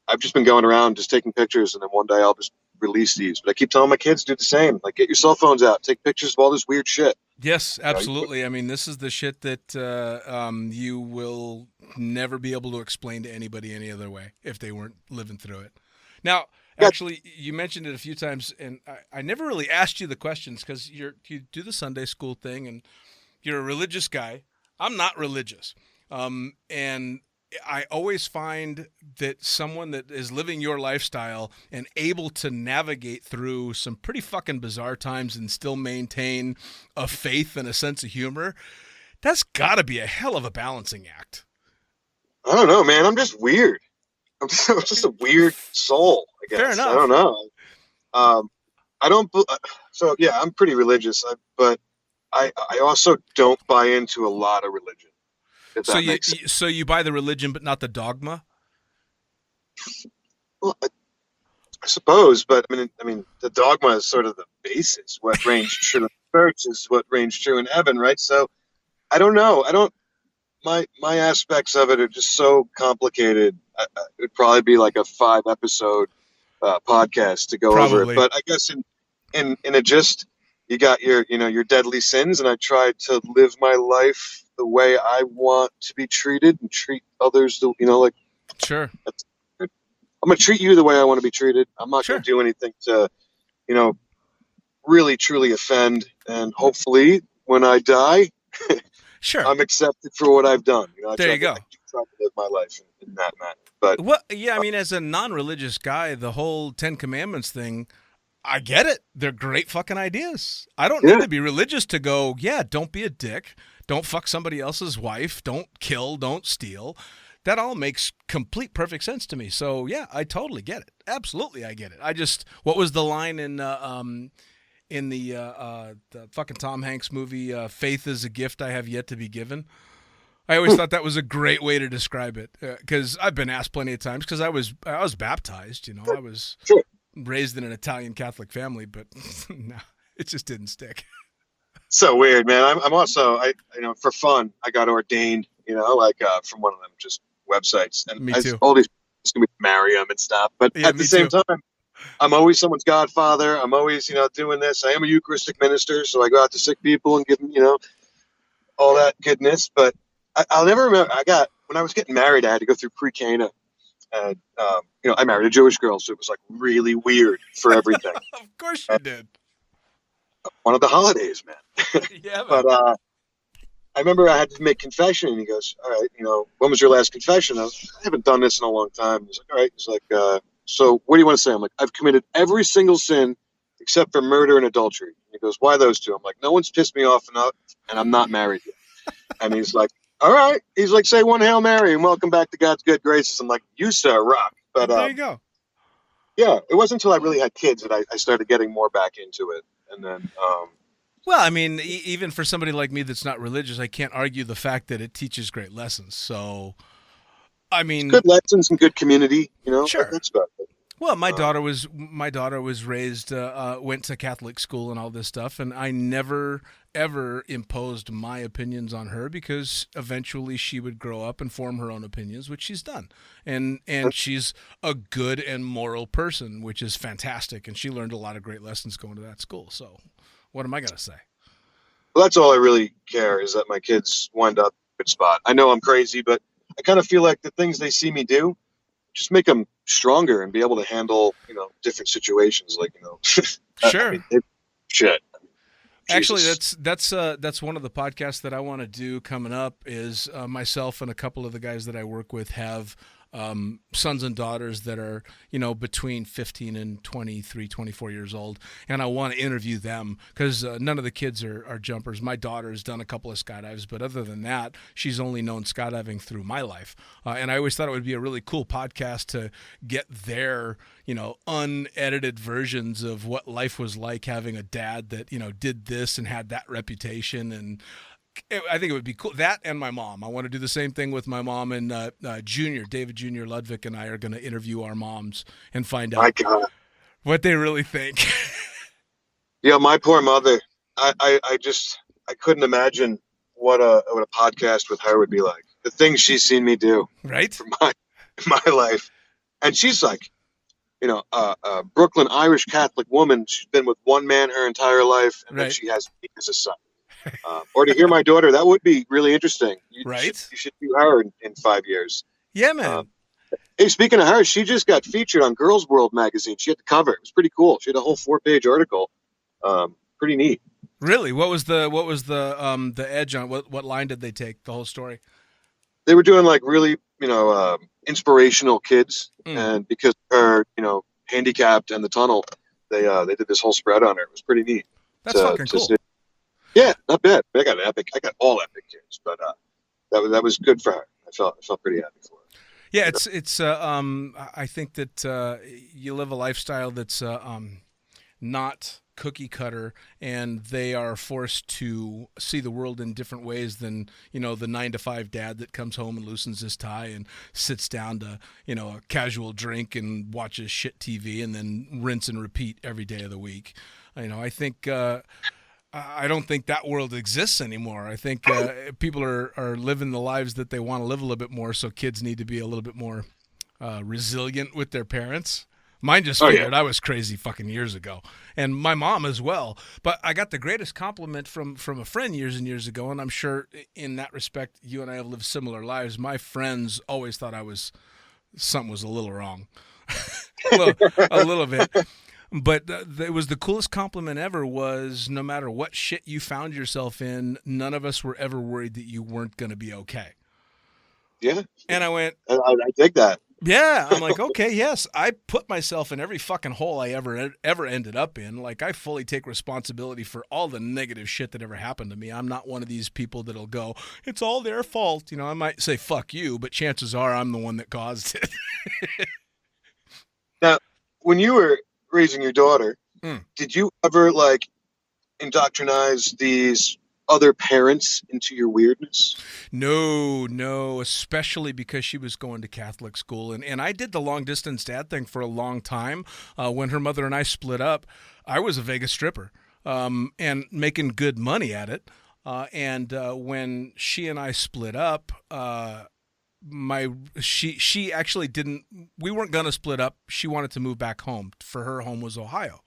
I've just been going around just taking pictures, and then one day I'll just release these. But I keep telling my kids do the same. Like, get your cell phones out, take pictures of all this weird shit. Yes, absolutely. I mean, this is the shit that you will never be able to explain to anybody any other way if they weren't living through it. Now, actually, you mentioned it a few times, and I never really asked you the questions because you do the Sunday school thing, and you're a religious guy. I'm not religious. And I always find that someone that is living your lifestyle and able to navigate through some pretty fucking bizarre times and still maintain a faith and a sense of humor, that's got to be a hell of a balancing act. I don't know, man. I'm just weird. I'm just a weird soul, I guess. Fair enough. I don't know. I'm pretty religious, but I also don't buy into a lot of religion. So you buy the religion, but not the dogma? Well, I suppose, but I mean, the dogma is sort of the basis. What range should church is what reigns true in heaven, right? So I don't know. I don't. My aspects of it are just so complicated. It'd probably be like a 5 episode podcast to go over it. Probably. But I guess in a gist, you got your deadly sins, and I try to live my life the way I want to be treated and treat others. Like Sure. I'm gonna treat you the way I want to be treated. I'm not Sure. gonna do anything to, really truly offend. And hopefully, when I die, Sure. I'm accepted for what I've done. There you go. I try to live my life in that manner. But Well, yeah, I mean, as a non-religious guy, the whole Ten Commandments thing, I get it. They're great fucking ideas. I don't need to be religious to go, yeah, don't be a dick. Don't fuck somebody else's wife. Don't kill. Don't steal. That all makes complete perfect sense to me. So, yeah, I totally get it. Absolutely, I get it. What was the line in the fucking Tom Hanks movie, Faith is a Gift I Have Yet to Be Given? I always thought that was a great way to describe it, because I've been asked plenty of times, because I was baptized, I was raised in an Italian Catholic family, but no, it just didn't stick. So weird, man. I'm also, for fun, I got ordained, from one of them just websites. And Me too. All these going to marry them and stuff. But Yeah, at the same time, I'm always someone's godfather. I'm always, doing this. I am a Eucharistic minister, so I go out to sick people and give them, all that goodness. But I'll never remember. When I was getting married, I had to go through pre-Cana. And, I married a Jewish girl, so it was like really weird for everything. Of course you did. One of the holidays, man. Yeah, man. But I remember I had to make confession, and he goes, all right, when was your last confession? I haven't done this in a long time. He's like, all right. He's like, so what do you want to say? I'm like, I've committed every single sin except for murder and adultery. And he goes, why those two? I'm like, no one's pissed me off enough, and I'm not married yet. And he's like, all right. He's like, say one Hail Mary and welcome back to God's good graces. I'm like, you sir rock. But there you go. Yeah, it wasn't until I really had kids that I started getting more back into it. And then well, I mean, even for somebody like me that's not religious, I can't argue the fact that it teaches great lessons. So, I mean, good lessons and good community, Sure. That's about it. Well, my daughter was raised, went to Catholic school and all this stuff, and I never ever imposed my opinions on her, because eventually she would grow up and form her own opinions, which she's done, and she's a good and moral person, which is fantastic, and she learned a lot of great lessons going to that school. So, what am I gonna say? Well, that's all I really care, is that my kids wind up in a good spot. I know I'm crazy, but I kind of feel like the things they see me do just make them stronger and be able to handle, different situations. Like, Sure. Shit. Actually, Jesus. that's one of the podcasts that I want to do coming up. Is myself and a couple of the guys that I work with have sons and daughters that are, between 15 and 23, 24 years old. And I want to interview them, because none of the kids are jumpers. My daughter has done a couple of skydives, but other than that, she's only known skydiving through my life. And I always thought it would be a really cool podcast to get their, unedited versions of what life was like having a dad that, did this and had that reputation. And I think it would be cool. That and my mom. I want to do the same thing with my mom and David Jr. Ludwig, and I are going to interview our moms and find out what they really think. Yeah, my poor mother. I couldn't imagine what a podcast with her would be like. The things she's seen me do, right, for my life, and she's like, a Brooklyn Irish Catholic woman. She's been with one man her entire life, and then she has me as a son. Or to hear my daughter, that would be really interesting. You should do her in 5 years. Yeah, man. Hey, speaking of her, she just got featured on Girls World magazine. She had the cover. It was pretty cool. She had a whole 4-page article. Pretty neat. Really? What was the edge on what line did they take? The whole story? They were doing like really, inspirational kids, and because of her, handicapped and the tunnel, they did this whole spread on her. It was pretty neat. That's fucking cool. Yeah, not bad. I got all epic kids, but that was good for her. I felt pretty happy for her. Yeah, it's I think that you live a lifestyle that's not cookie cutter, and they are forced to see the world in different ways than, the 9-to-5 dad that comes home and loosens his tie and sits down to, a casual drink and watches shit TV and then rinse and repeat every day of the week. I think I don't think that world exists anymore. I think people are living the lives that they want to live a little bit more, so kids need to be a little bit more resilient with their parents. Mine just figured I was crazy fucking years ago, and my mom as well. But I got the greatest compliment from a friend years and years ago, and I'm sure in that respect, you and I have lived similar lives. My friends always thought something was a little wrong, a little bit. But it was the coolest compliment ever. Was no matter what shit you found yourself in, none of us were ever worried that you weren't going to be okay. Yeah, and I went, I dig that. Yeah, I'm like, okay, yes, I put myself in every fucking hole I ever ended up in. Like, I fully take responsibility for all the negative shit that ever happened to me. I'm not one of these people that'll go, it's all their fault. You know, I might say, fuck you, but chances are I'm the one that caused it. Now, when you were raising your daughter, did you ever, like, indoctrinize these other parents into your weirdness? No, especially because she was going to Catholic school. And I did the long distance dad thing for a long time. When her mother and I split up, I was a Vegas stripper and making good money at it. And when she and I split up, she actually didn't, we weren't going to split up. She wanted to move back home. For her, home was Ohio.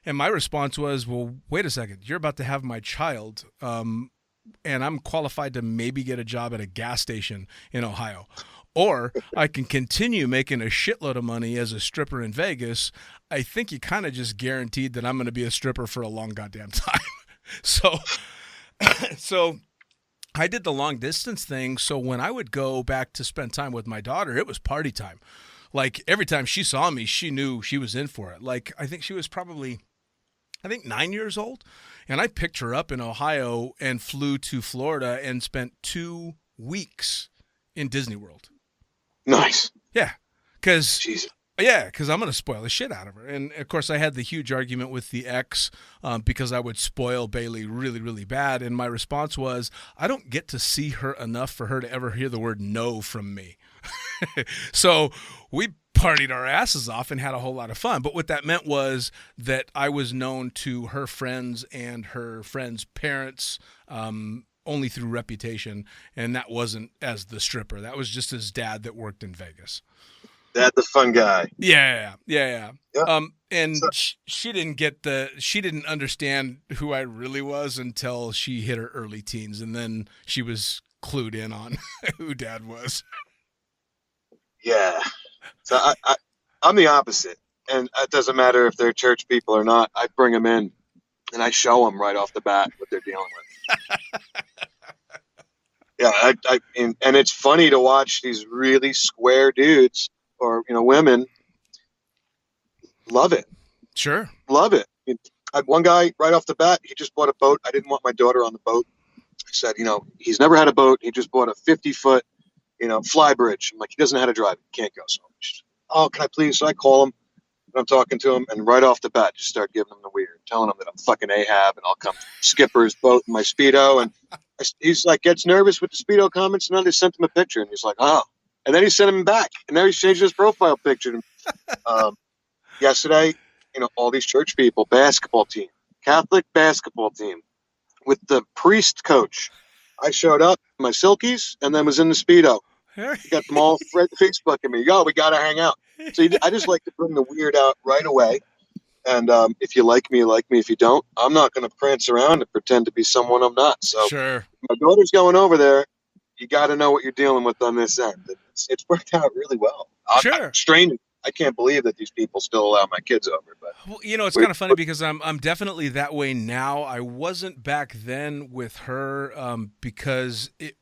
And my response was, well, wait a second. You're about to have my child, and I'm qualified to maybe get a job at a gas station in Ohio. Or I can continue making a shitload of money as a stripper in Vegas. I think you kind of just guaranteed that I'm going to be a stripper for a long goddamn time. So I did the long distance thing. So when I would go back to spend time with my daughter, it was party time. Like, every time she saw me, she knew she was in for it. Like, I think she was probably 9 years old. And I picked her up in Ohio and flew to Florida and spent 2 weeks in Disney World. Nice. Yeah. Because Jesus. I'm going to spoil the shit out of her. And, of course, I had the huge argument with the ex because I would spoil Bailey really, really bad. And my response was, I don't get to see her enough for her to ever hear the word no from me. So we partied our asses off and had a whole lot of fun. But what that meant was that I was known to her friends and her friends' parents only through reputation. And that wasn't as the stripper. That was just his dad that worked in Vegas. Dad, the fun guy. Yeah. Yep. And she didn't understand who I really was until she hit her early teens. And then she was clued in on who Dad was. Yeah. So I'm the opposite. And it doesn't matter if they're church people or not. I bring them in and I show them right off the bat what they're dealing with. Yeah. And it's funny to watch these really square dudes or, women love it. Sure. Love it. I had one guy right off the bat, he just bought a boat. I didn't want my daughter on the boat. I said, he's never had a boat. He just bought a 50-foot, fly bridge. I'm like, he doesn't know how to drive it. He can't go. So, oh, can I please? So I call him and I'm talking to him. And right off the bat, just start giving him the weird, telling him that I'm fucking Ahab and I'll come skipper his boat in my Speedo. And he's like, gets nervous with the Speedo comments. And then they sent him a picture and he's like, oh. And then he sent him back. And now he's changing his profile picture. Yesterday, all these church people, basketball team, Catholic basketball team with the priest coach. I showed up in my silkies and then was in the Speedo. He got them all Facebooking me. Yo, we got to hang out. So I just like to bring the weird out right away. And if you like me, you like me. If you don't, I'm not going to prance around and pretend to be someone I'm not. So sure. My daughter's going over there. You got to know what you're dealing with on this end. It's worked out really well. Sure. Strange. I can't believe that these people still allow my kids over. But well, it's kind of funny because I'm definitely that way now. I wasn't back then with her because it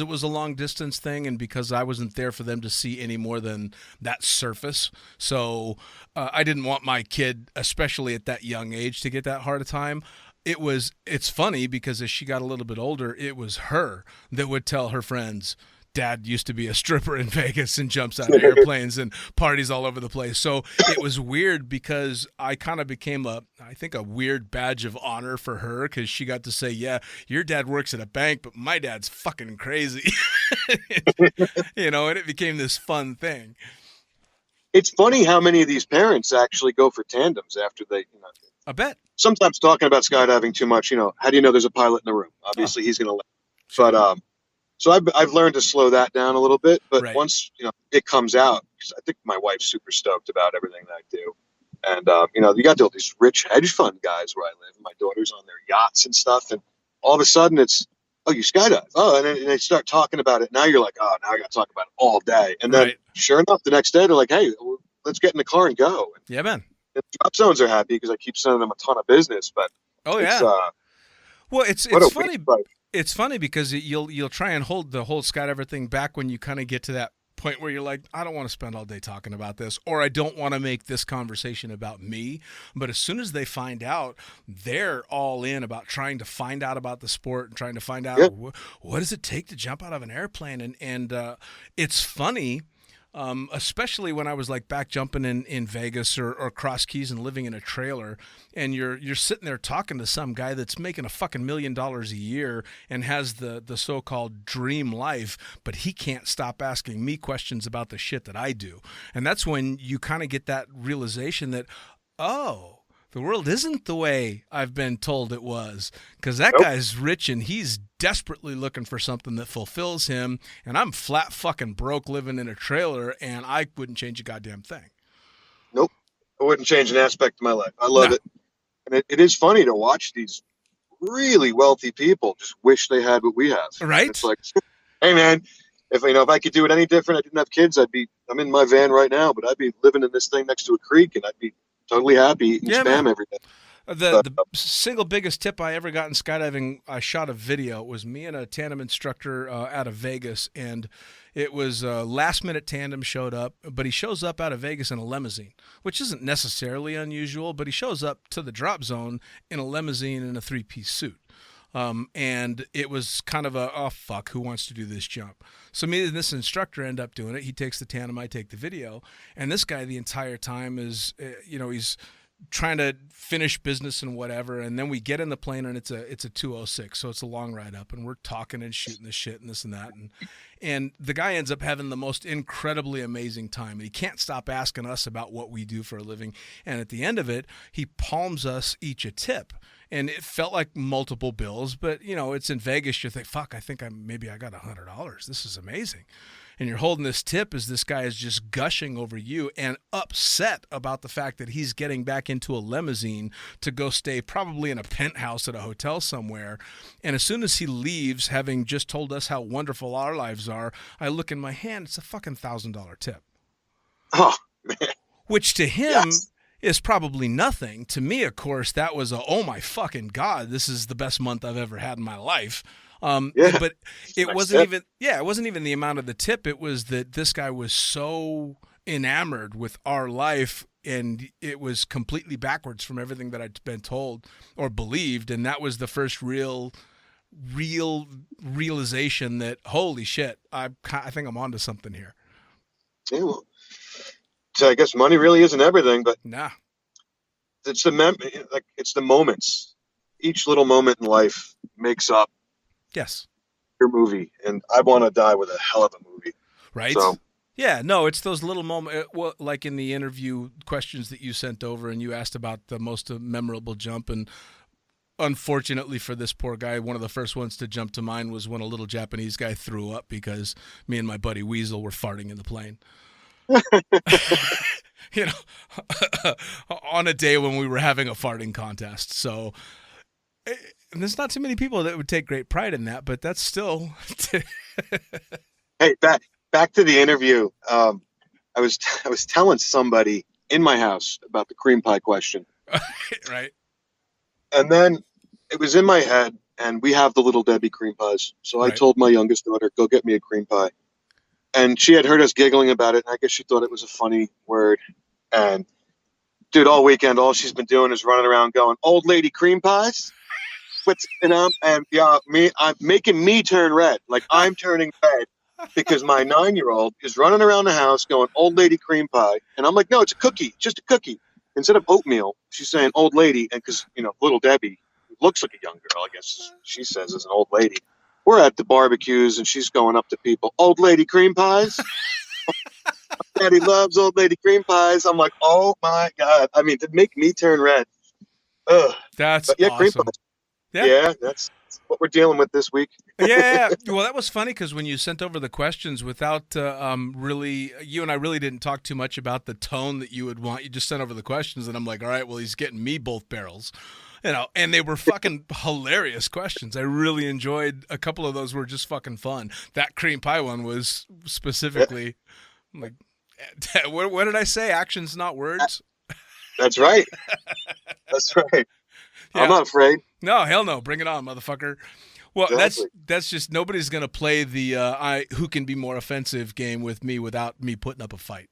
was a long distance thing and because I wasn't there for them to see any more than that surface. So I didn't want my kid, especially at that young age, to get that hard a time. It's funny because as she got a little bit older, it was her that would tell her friends, Dad used to be a stripper in Vegas and jumps out of airplanes and parties all over the place. So it was weird because I kind of became a weird badge of honor for her because she got to say, yeah, your dad works at a bank, but my dad's fucking crazy. And it became this fun thing. It's funny how many of these parents actually go for tandems after they, I bet. Sometimes talking about skydiving too much, how do you know there's a pilot in the room? Obviously, he's going to land. Sure. But so I've learned to slow that down a little bit. But Right. once it comes out, because I think my wife's super stoked about everything that I do. And you got all these rich hedge fund guys where I live. And my daughter's on their yachts and stuff, and all of a sudden it's, oh, you skydive. Oh, and then they start talking about it. Now you're like, oh, now I got to talk about it all day. And then sure enough, the next day they're like, hey, let's get in the car and go. And yeah, man. the drop zones are happy because I keep sending them a ton of business. But well, it's funny. It's funny because you'll try and hold the whole skydiver thing back when you kind of get to that point where you're like, I don't want to spend all day talking about this, or I don't want to make this conversation about me. But as soon as they find out, they're all in about trying to find out about the sport and trying to find out what does it take to jump out of an airplane. And it's funny. Especially when I was like back jumping in Vegas or Cross Keys and living in a trailer, and you're sitting there talking to some guy that's making a fucking $1 million a year and has the so-called dream life, but he can't stop asking me questions about the shit that I do. And that's when you kind of get that realization that, oh, the world isn't the way I've been told it was, because that guy's rich and he's desperately looking for something that fulfills him, and I'm flat fucking broke living in a trailer, and I wouldn't change a goddamn thing. Nope. I wouldn't change an aspect of my life. I love it. And it is funny to watch these really wealthy people just wish they had what we have. Right. It's like, hey man, if I could do it any different, I didn't have kids, I'm in my van right now, but I'd be living in this thing next to a creek, and I'd be totally happy eating spam every day. The single biggest tip I ever got in skydiving, I shot a video. It was me and a tandem instructor out of Vegas, and it was last-minute tandem showed up, but he shows up out of Vegas in a limousine, which isn't necessarily unusual, but he shows up to the drop zone in a limousine in a three-piece suit. And it was kind of fuck, who wants to do this jump? So me and this instructor end up doing it. He takes the tandem, I take the video, and this guy the entire time is, he's trying to finish business and whatever. And then we get in the plane, and it's a 206, so it's a long ride up, and we're talking and shooting the shit and this and that, and the guy ends up having the most incredibly amazing time. And he can't stop asking us about what we do for a living. And at the end of it, he palms us each a tip. And it felt like multiple bills, but it's in Vegas. You think, fuck, I think I got $100. This is amazing. And you're holding this tip as this guy is just gushing over you and upset about the fact that he's getting back into a limousine to go stay probably in a penthouse at a hotel somewhere. And as soon as he leaves, having just told us how wonderful our lives are, I look in my hand, it's a fucking $1,000 tip. Oh, man. Which to him is probably nothing. To me, of course, that was oh my fucking God, this is the best month I've ever had in my life. But it wasn't even the amount of the tip. It was that this guy was so enamored with our life, and it was completely backwards from everything that I'd been told or believed. And that was the first real realization that, holy shit, I think I'm onto something here. Yeah, well, so I guess money really isn't everything, but it's it's the moments. Each little moment in life makes up your movie, and I want to die with a hell of a movie. Right? So, yeah, no, it's those little moments. Well, like in the interview questions that you sent over, and you asked about the most memorable jump, and unfortunately for this poor guy, one of the first ones to jump to mind was when a little Japanese guy threw up because me and my buddy Weasel were farting in the plane. On a day when we were having a farting contest. So and there's not too many people that would take great pride in that, but that's still. Hey, back to the interview. I was telling somebody in my house about the cream pie question. Right. And then it was in my head, and we have the Little Debbie cream pies. So I told my youngest daughter, go get me a cream pie. And she had heard us giggling about it, and I guess she thought it was a funny word. And, dude, all weekend, all she's been doing is running around going, old lady cream pies? I'm making me turn red. Like, I'm turning red because my 9-year-old is running around the house going, old lady cream pie. And I'm like, no, it's a cookie, just a cookie. Instead of oatmeal, she's saying old lady. And because, Little Debbie looks like a young girl, I guess she says, as an old lady. We're at the barbecues, and she's going up to people, old lady cream pies? Daddy loves old lady cream pies. I'm like, oh, my God. I mean, to make me turn red. Ugh. That's But yeah, cream awesome. pies. Yeah. Yeah, that's what we're dealing with this week. Yeah. Well, that was funny because when you sent over the questions without really, you and I really didn't talk too much about the tone that you would want. You just sent over the questions, and I'm like, all right, well, he's getting me both barrels. And they were fucking hilarious questions. I really enjoyed a couple of those. Were just fucking fun. That cream pie one was specifically like, what did I say? Actions, not words. That's right. That's right. Yeah. I'm not afraid. No, hell no. Bring it on, motherfucker. Well, Exactly. that's just nobody's gonna play the who can be more offensive game with me without me putting up a fight.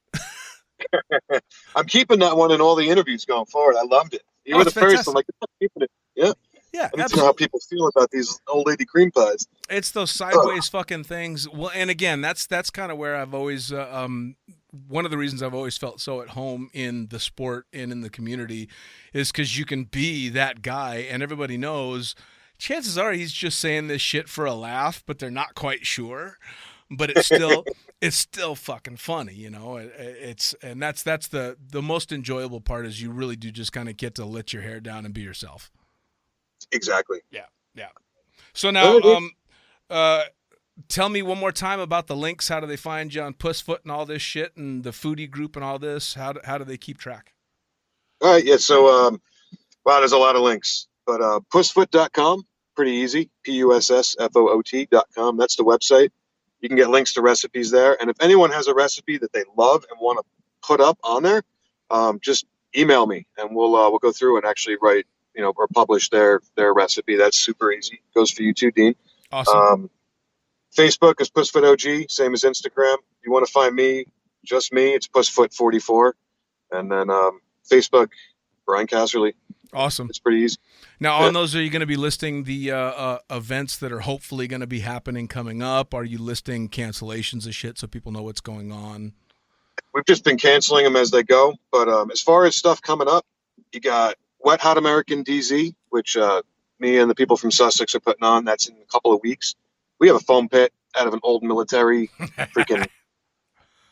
I'm keeping that one in all the interviews going forward. I loved it. You were the first. I'm like, I'm keeping it. Yeah. Yeah, I need to know how people feel about these old lady cream pies. It's those sideways fucking things. Well, and again, that's kind of where I've always one of the reasons I've always felt so at home in the sport and in the community is because you can be that guy, and everybody knows. Chances are he's just saying this shit for a laugh, but they're not quite sure. But it's still fucking funny, you know. And that's the most enjoyable part is you really do just kind of get to let your hair down and be yourself. Exactly. Yeah. So now, tell me one more time about the links. How do they find you on Puss Foot and all this shit, and the foodie group and all this? How do they keep track? All right. Yeah. So, wow, there's a lot of links, but pussfoot.com, pretty easy. pussfoot.com. That's the website. You can get links to recipes there. And if anyone has a recipe that they love and want to put up on there, just email me and we'll go through and actually write, or publish their recipe. That's super easy. Goes for you too, Dean. Awesome. Facebook is Pussfoot OG, same as Instagram. If you want to find me, just me, it's Pussfoot44. And then Facebook, Brian Casserly. Awesome. It's pretty easy. Now, on those, are you going to be listing the events that are hopefully going to be happening coming up? Are you listing cancellations of shit so people know what's going on? We've just been canceling them as they go. But as far as stuff coming up, you got Wet Hot American DZ, which me and the people from Sussex are putting on. That's in a couple of weeks. We have a foam pit out of an old military freaking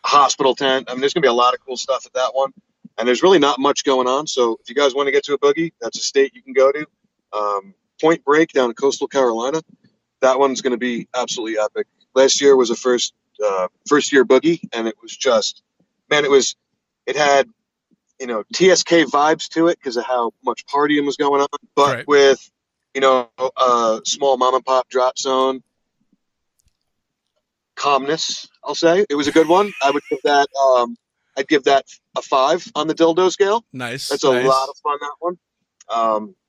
hospital tent. I mean, there's going to be a lot of cool stuff at that one. And there's really not much going on. So if you guys want to get to a boogie, that's a state you can go to. Point Break down in coastal Carolina. That one's going to be absolutely epic. Last year was a first year boogie, and it was just, man, it had, TSK vibes to it because of how much partying was going on, but right. with, a small mom and pop drop zone calmness, I'll say. It was a good one. I would give that, I'd give that a 5 on the dildo scale. Nice. That's a lot of fun, that one.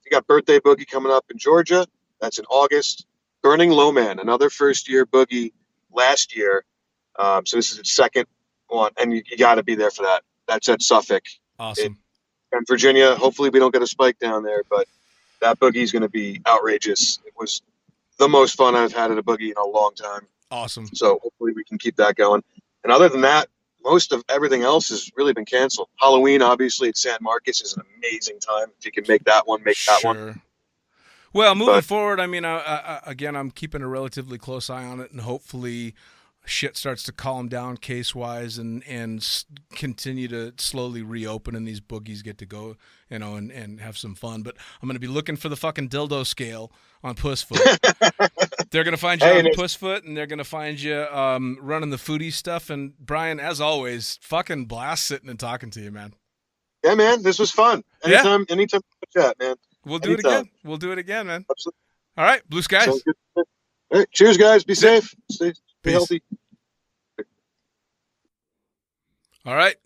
You got Birthday Boogie coming up in Georgia. That's in August. Burning Low Man, another first-year boogie last year. So this is its second one, and you got to be there for that. That's at Suffolk. Awesome. And Virginia, hopefully we don't get a spike down there, but that boogie is going to be outrageous. It was the most fun I've had at a boogie in a long time. Awesome. So hopefully we can keep that going. And other than that, most of everything else has really been canceled. Halloween, obviously, at San Marcos is an amazing time. If you can make that one, make that one. Well, moving forward, I mean, again, I'm keeping a relatively close eye on it, and hopefully shit starts to calm down case-wise and continue to slowly reopen, and these boogies get to go, and have some fun. But I'm going to be looking for the fucking dildo scale on Puss Foot. They're going to find you on Puss Foot, and they're going to find you running the foodie stuff. And Brian, as always, fucking blast sitting and talking to you, man. Yeah, man, this was fun. Anytime we chat, man. We'll do it again. We'll do it again, man. Absolutely. All right, blue skies. All right, cheers, guys. Be safe. Stay healthy. All right.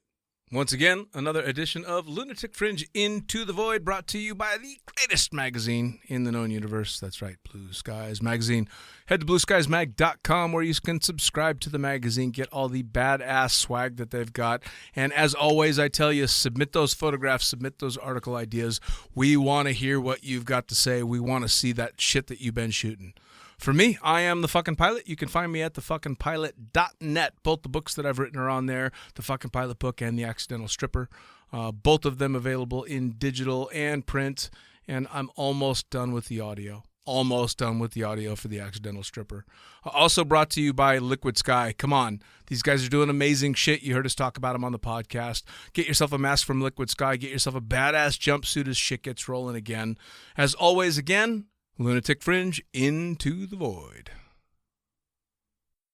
Once again, another edition of Lunatic Fringe Into the Void, brought to you by the greatest magazine in the known universe. That's right, Blue Skies Magazine. Head to blueskiesmag.com where you can subscribe to the magazine, get all the badass swag that they've got. And as always, I tell you, submit those photographs, submit those article ideas. We want to hear what you've got to say. We want to see that shit that you've been shooting. For me, I am The Fucking Pilot. You can find me at thefuckingpilot.net. Both the books that I've written are on there, The Fucking Pilot book and The Accidental Stripper. Both of them available in digital and print. And I'm almost done with the audio. almost done with the audio for the accidental stripper. Also brought to you by Liquid Sky. Come on. These guys are doing amazing shit. You heard us talk about them on the podcast. Get yourself a mask from Liquid Sky. Get yourself a badass jumpsuit as shit gets rolling again. As always, again, Lunatic Fringe, into the void.